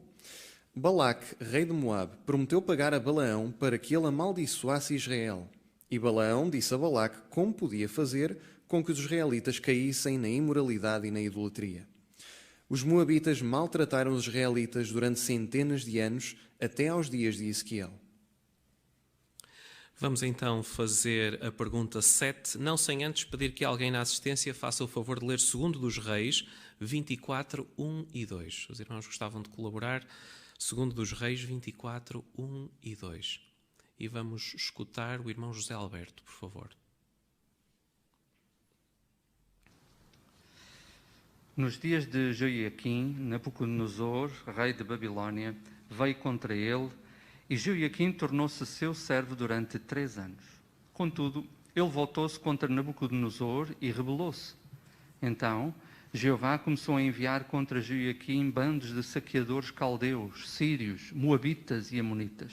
Balaque, rei de Moabe, prometeu pagar a Balaão para que ele amaldiçoasse Israel. E Balaão disse a Balaque como podia fazer com que os israelitas caíssem na imoralidade e na idolatria. Os moabitas maltrataram os israelitas durante centenas de anos, até aos dias de Ezequiel. Vamos então fazer a pergunta 7, não sem antes pedir que alguém na assistência faça o favor de ler 2 dos Reis, 24, 1 e 2. Os irmãos gostavam de colaborar. 2 dos Reis, 24, 1 e 2. E vamos escutar o irmão José Alberto, por favor. Nos dias de Joiaquim, Nabucodonosor, rei de Babilónia, veio contra ele, e Joiaquim tornou-se seu servo durante 3 anos. Contudo, ele voltou-se contra Nabucodonosor e rebelou-se. Então, Jeová começou a enviar contra Joiaquim bandos de saqueadores caldeus, sírios, moabitas e amonitas.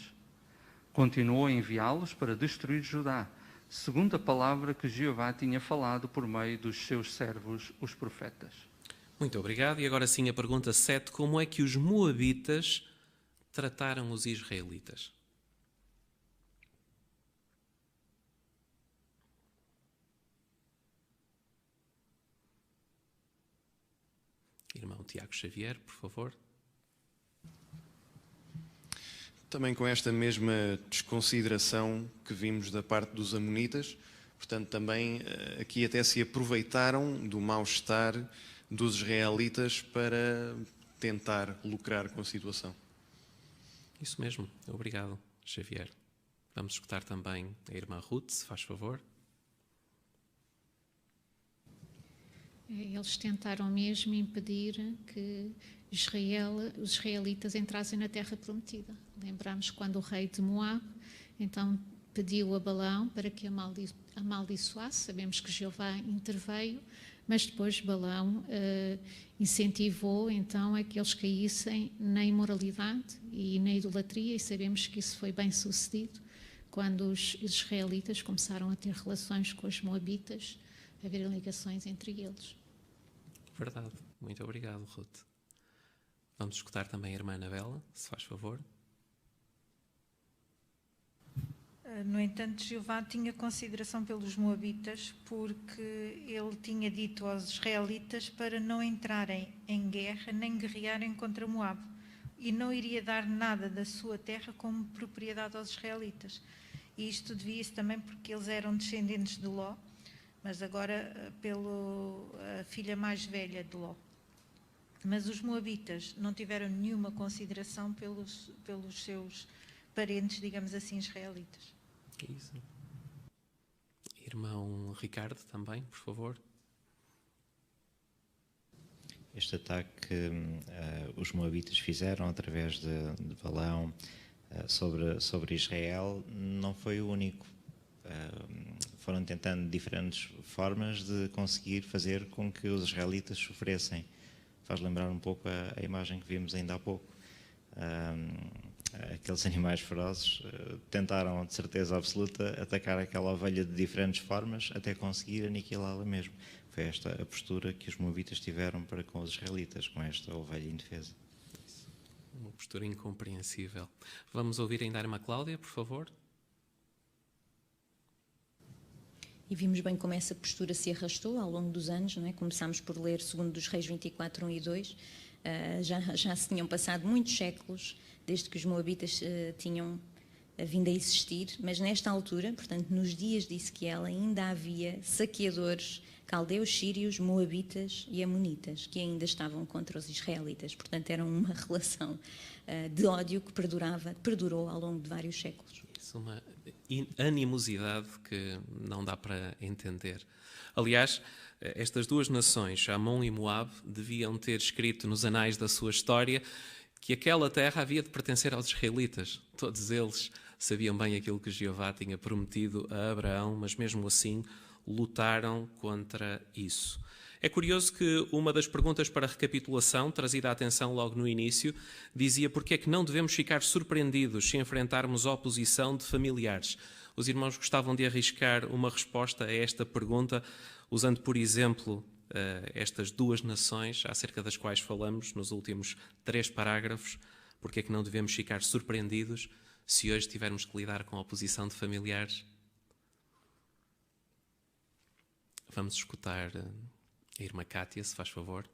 Continuou a enviá-los para destruir Judá, segundo a palavra que Jeová tinha falado por meio dos seus servos, os profetas. Muito obrigado. E agora sim a pergunta 7. Como é que os moabitas trataram os israelitas? Irmão Tiago Xavier, por favor. Também com esta mesma desconsideração que vimos da parte dos amonitas, portanto também aqui até se aproveitaram do mal-estar dos israelitas para tentar lucrar com a situação. Isso mesmo. Obrigado, Xavier. Vamos escutar também a irmã Ruth, se faz favor. Eles tentaram mesmo impedir que os israelitas entrassem na terra prometida. Lembramos quando o rei de Moabe então pediu a Balaão para que amaldiçoasse. Sabemos que Jeová interveio, mas depois Balaão incentivou então a que eles caíssem na imoralidade e na idolatria, e sabemos que isso foi bem sucedido quando os israelitas começaram a ter relações com os moabitas, a haver ligações entre eles. Verdade. Muito obrigado, Ruth. Vamos escutar também a irmã Anabela, se faz favor. No entanto, Jeová tinha consideração pelos moabitas, porque ele tinha dito aos israelitas para não entrarem em guerra nem guerrearem contra Moabe, e não iria dar nada da sua terra como propriedade aos israelitas. E isto devia-se também porque eles eram descendentes de Ló, mas agora pela filha mais velha de Ló. Mas os moabitas não tiveram nenhuma consideração pelos seus parentes, digamos assim, israelitas. Isso. Irmão Ricardo, também, por favor. Este ataque que os moabitas fizeram através de Balaão sobre Israel não foi o único. Foram tentando diferentes formas de conseguir fazer com que os israelitas sofressem. Faz lembrar um pouco a imagem que vimos ainda há pouco. Aqueles animais ferozes tentaram, de certeza absoluta, atacar aquela ovelha de diferentes formas até conseguir aniquilá-la mesmo. Foi esta a postura que os moabitas tiveram para com os israelitas, com esta ovelha indefesa. Uma postura incompreensível. Vamos ouvir ainda a irmã Cláudia, por favor. E vimos bem como essa postura se arrastou ao longo dos anos, não é? Começámos por ler 2 dos Reis 24, 1 e 2. Já se tinham passado muitos séculos desde que os moabitas tinham vindo a existir, mas nesta altura, portanto, nos dias de Ezequiel, ainda havia saqueadores caldeus, sírios, moabitas e amonitas, que ainda estavam contra os israelitas. Portanto, era uma relação de ódio que perdurou ao longo de vários séculos. Isso, uma animosidade que não dá para entender. Aliás, estas duas nações, Amon e Moabe, deviam ter escrito nos anais da sua história que aquela terra havia de pertencer aos israelitas. Todos eles sabiam bem aquilo que Jeová tinha prometido a Abraão, mas mesmo assim lutaram contra isso. É curioso que uma das perguntas para a recapitulação, trazida à atenção logo no início, dizia porque é que não devemos ficar surpreendidos se enfrentarmos oposição de familiares. Os irmãos gostavam de arriscar uma resposta a esta pergunta, usando, por exemplo, estas duas nações, acerca das quais falamos nos últimos 3 parágrafos. Porque é que não devemos ficar surpreendidos se hoje tivermos que lidar com a oposição de familiares? Vamos escutar a irmã Cátia, se faz favor.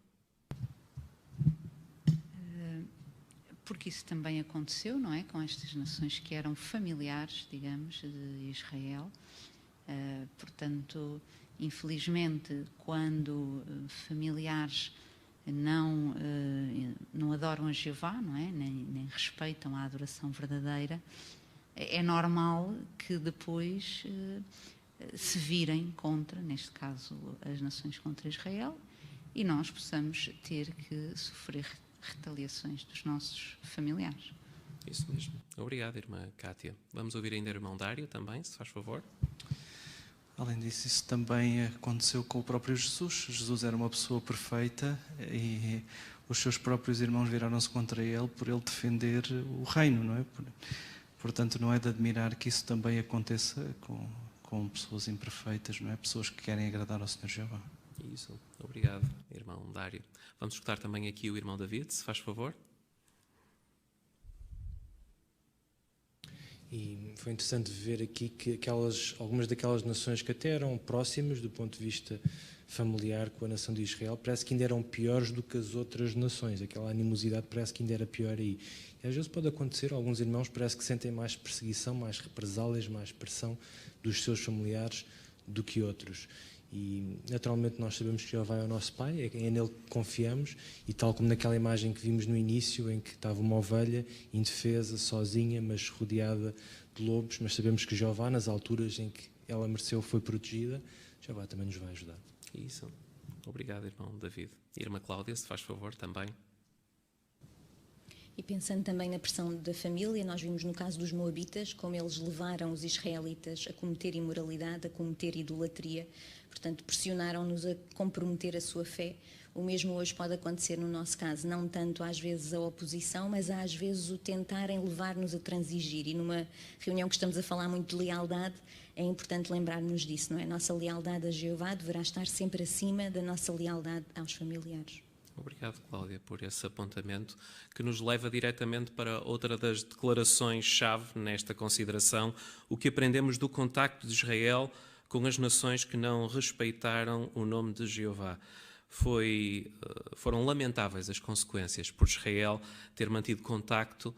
Porque isso também aconteceu, não é? Com estas nações que eram familiares, digamos, de Israel. Portanto, infelizmente, quando familiares não adoram a Jeová, não é? Nem respeitam a adoração verdadeira, é normal que depois se virem contra, neste caso, as nações contra Israel, e nós possamos ter que sofrer retaliações dos nossos familiares. Isso mesmo. Obrigado, irmã Cátia. Vamos ouvir ainda o irmão Dário também, se faz favor. Além disso, isso também aconteceu com o próprio Jesus. Jesus era uma pessoa perfeita e os seus próprios irmãos viraram-se contra ele por ele defender o reino, não é? Portanto, não é de admirar que isso também aconteça com pessoas imperfeitas, não é? Pessoas que querem agradar ao Senhor Jeová. Isso. Obrigado, irmão Dário. Vamos escutar também aqui o irmão David, se faz favor. E foi interessante ver aqui que algumas daquelas nações que até eram próximas do ponto de vista familiar com a nação de Israel, parece que ainda eram piores do que as outras nações. Aquela animosidade parece que ainda era pior aí. E às vezes pode acontecer, alguns irmãos parece que sentem mais perseguição, mais represálias, mais pressão dos seus familiares do que outros. E naturalmente nós sabemos que Jeová é o nosso Pai, é nele que confiamos, e tal como naquela imagem que vimos no início, em que estava uma ovelha indefesa, sozinha, mas rodeada de lobos, mas sabemos que Jeová, nas alturas em que ela mereceu, foi protegida, Jeová também nos vai ajudar. Isso. Obrigado, irmão David. Irmã Cláudia, se faz favor, também. E pensando também na pressão da família, nós vimos no caso dos moabitas como eles levaram os israelitas a cometer imoralidade, a cometer idolatria, portanto pressionaram-nos a comprometer a sua fé. O mesmo hoje pode acontecer no nosso caso, não tanto às vezes a oposição, mas às vezes o tentarem levar-nos a transigir. E numa reunião que estamos a falar muito de lealdade, é importante lembrar-nos disso, não é? Nossa lealdade a Jeová deverá estar sempre acima da nossa lealdade aos familiares. Obrigado, Cláudia, por esse apontamento que nos leva diretamente para outra das declarações-chave nesta consideração, o que aprendemos do contacto de Israel com as nações que não respeitaram o nome de Jeová. Foram lamentáveis as consequências por Israel ter mantido contacto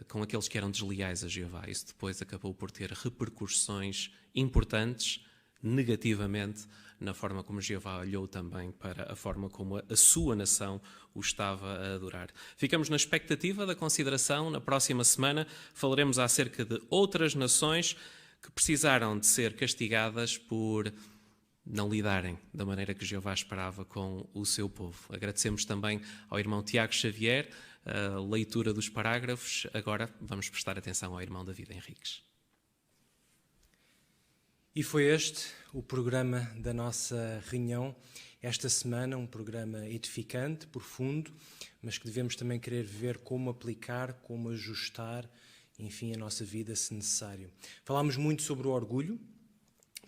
com aqueles que eram desleais a Jeová. Isso depois acabou por ter repercussões importantes, negativamente, na forma como Jeová olhou também para a forma como a sua nação o estava a adorar. Ficamos na expectativa da consideração. Na próxima semana falaremos acerca de outras nações que precisaram de ser castigadas por não lidarem da maneira que Jeová esperava com o seu povo. Agradecemos também ao irmão Tiago Xavier a leitura dos parágrafos. Agora vamos prestar atenção ao irmão David Henriques. E foi este o programa da nossa reunião esta semana, um programa edificante, profundo, mas que devemos também querer ver como aplicar, como ajustar, enfim, a nossa vida se necessário. Falámos muito sobre o orgulho,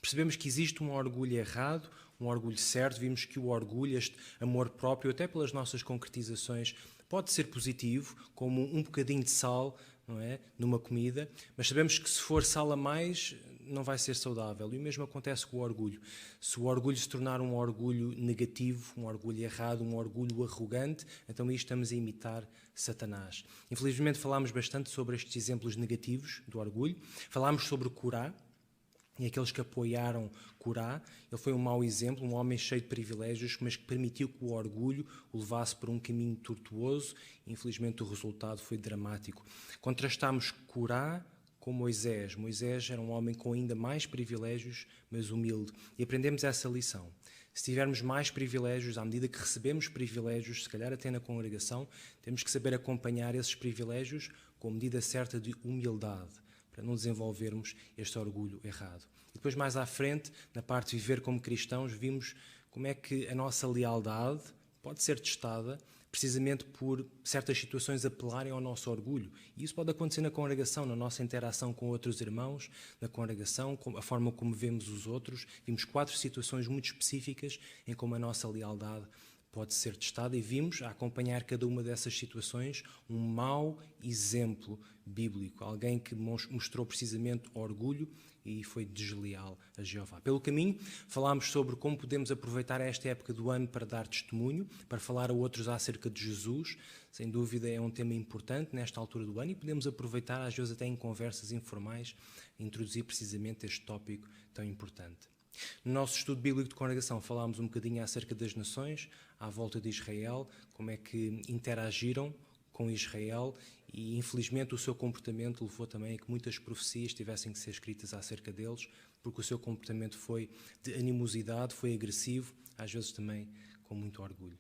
percebemos que existe um orgulho errado, um orgulho certo, vimos que o orgulho, este amor próprio, até pelas nossas concretizações, pode ser positivo, como um bocadinho de sal, não é, numa comida, mas sabemos que se for sal a mais, não vai ser saudável. E o mesmo acontece com o orgulho. Se o orgulho se tornar um orgulho negativo, um orgulho errado, um orgulho arrogante, então aí estamos a imitar Satanás. Infelizmente falámos bastante sobre estes exemplos negativos do orgulho. Falámos sobre Corá e aqueles que apoiaram Corá. Ele foi um mau exemplo, um homem cheio de privilégios, mas que permitiu que o orgulho o levasse por um caminho tortuoso. Infelizmente o resultado foi dramático. Contrastámos Corá com Moisés. Moisés era um homem com ainda mais privilégios, mas humilde. E aprendemos essa lição. Se tivermos mais privilégios, à medida que recebemos privilégios, se calhar até na congregação, temos que saber acompanhar esses privilégios com a medida certa de humildade, para não desenvolvermos este orgulho errado. E depois, mais à frente, na parte de viver como cristãos, vimos como é que a nossa lealdade pode ser testada precisamente por certas situações apelarem ao nosso orgulho. E isso pode acontecer na congregação, na nossa interação com outros irmãos, na congregação, a forma como vemos os outros. Vimos 4 situações muito específicas em como a nossa lealdade pode ser testada, e vimos, a acompanhar cada uma dessas situações, um mau exemplo bíblico, alguém que mostrou precisamente orgulho e foi desleal a Jeová. Pelo caminho, falámos sobre como podemos aproveitar esta época do ano para dar testemunho, para falar a outros acerca de Jesus. Sem dúvida é um tema importante nesta altura do ano e podemos aproveitar, às vezes até em conversas informais, introduzir precisamente este tópico tão importante. No nosso estudo bíblico de congregação falámos um bocadinho acerca das nações à volta de Israel, como é que interagiram com Israel, e infelizmente o seu comportamento levou também a que muitas profecias tivessem que ser escritas acerca deles, porque o seu comportamento foi de animosidade, foi agressivo, às vezes também com muito orgulho.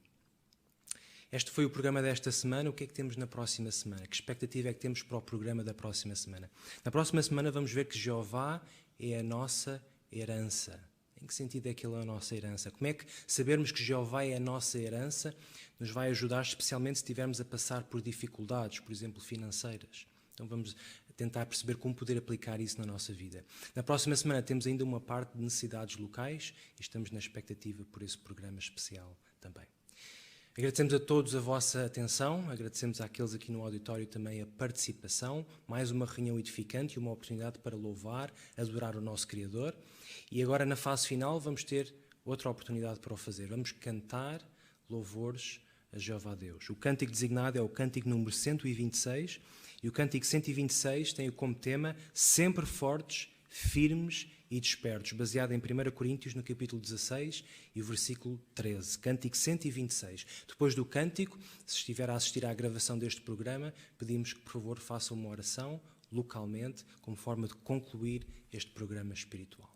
Este foi o programa desta semana. O que é que temos na próxima semana? Que expectativa é que temos para o programa da próxima semana? Na próxima semana vamos ver que Jeová é a nossa herança. Em que sentido é que ele é a nossa herança? Como é que sabermos que Jeová é a nossa herança nos vai ajudar, especialmente se estivermos a passar por dificuldades, por exemplo, financeiras? Então vamos tentar perceber como poder aplicar isso na nossa vida. Na próxima semana temos ainda uma parte de necessidades locais e estamos na expectativa por esse programa especial também. Agradecemos a todos a vossa atenção, agradecemos àqueles aqui no auditório também a participação, mais uma reunião edificante e uma oportunidade para louvar, adorar o nosso Criador. E agora, na fase final, vamos ter outra oportunidade para o fazer. Vamos cantar louvores a Jeová Deus. O cântico designado é o cântico número 126, e o cântico 126 tem como tema sempre fortes, firmes e despertos, baseado em 1 Coríntios, no capítulo 16 e o versículo 13. Cântico 126. Depois do cântico, se estiver a assistir à gravação deste programa, pedimos que, por favor, faça uma oração localmente, como forma de concluir este programa espiritual.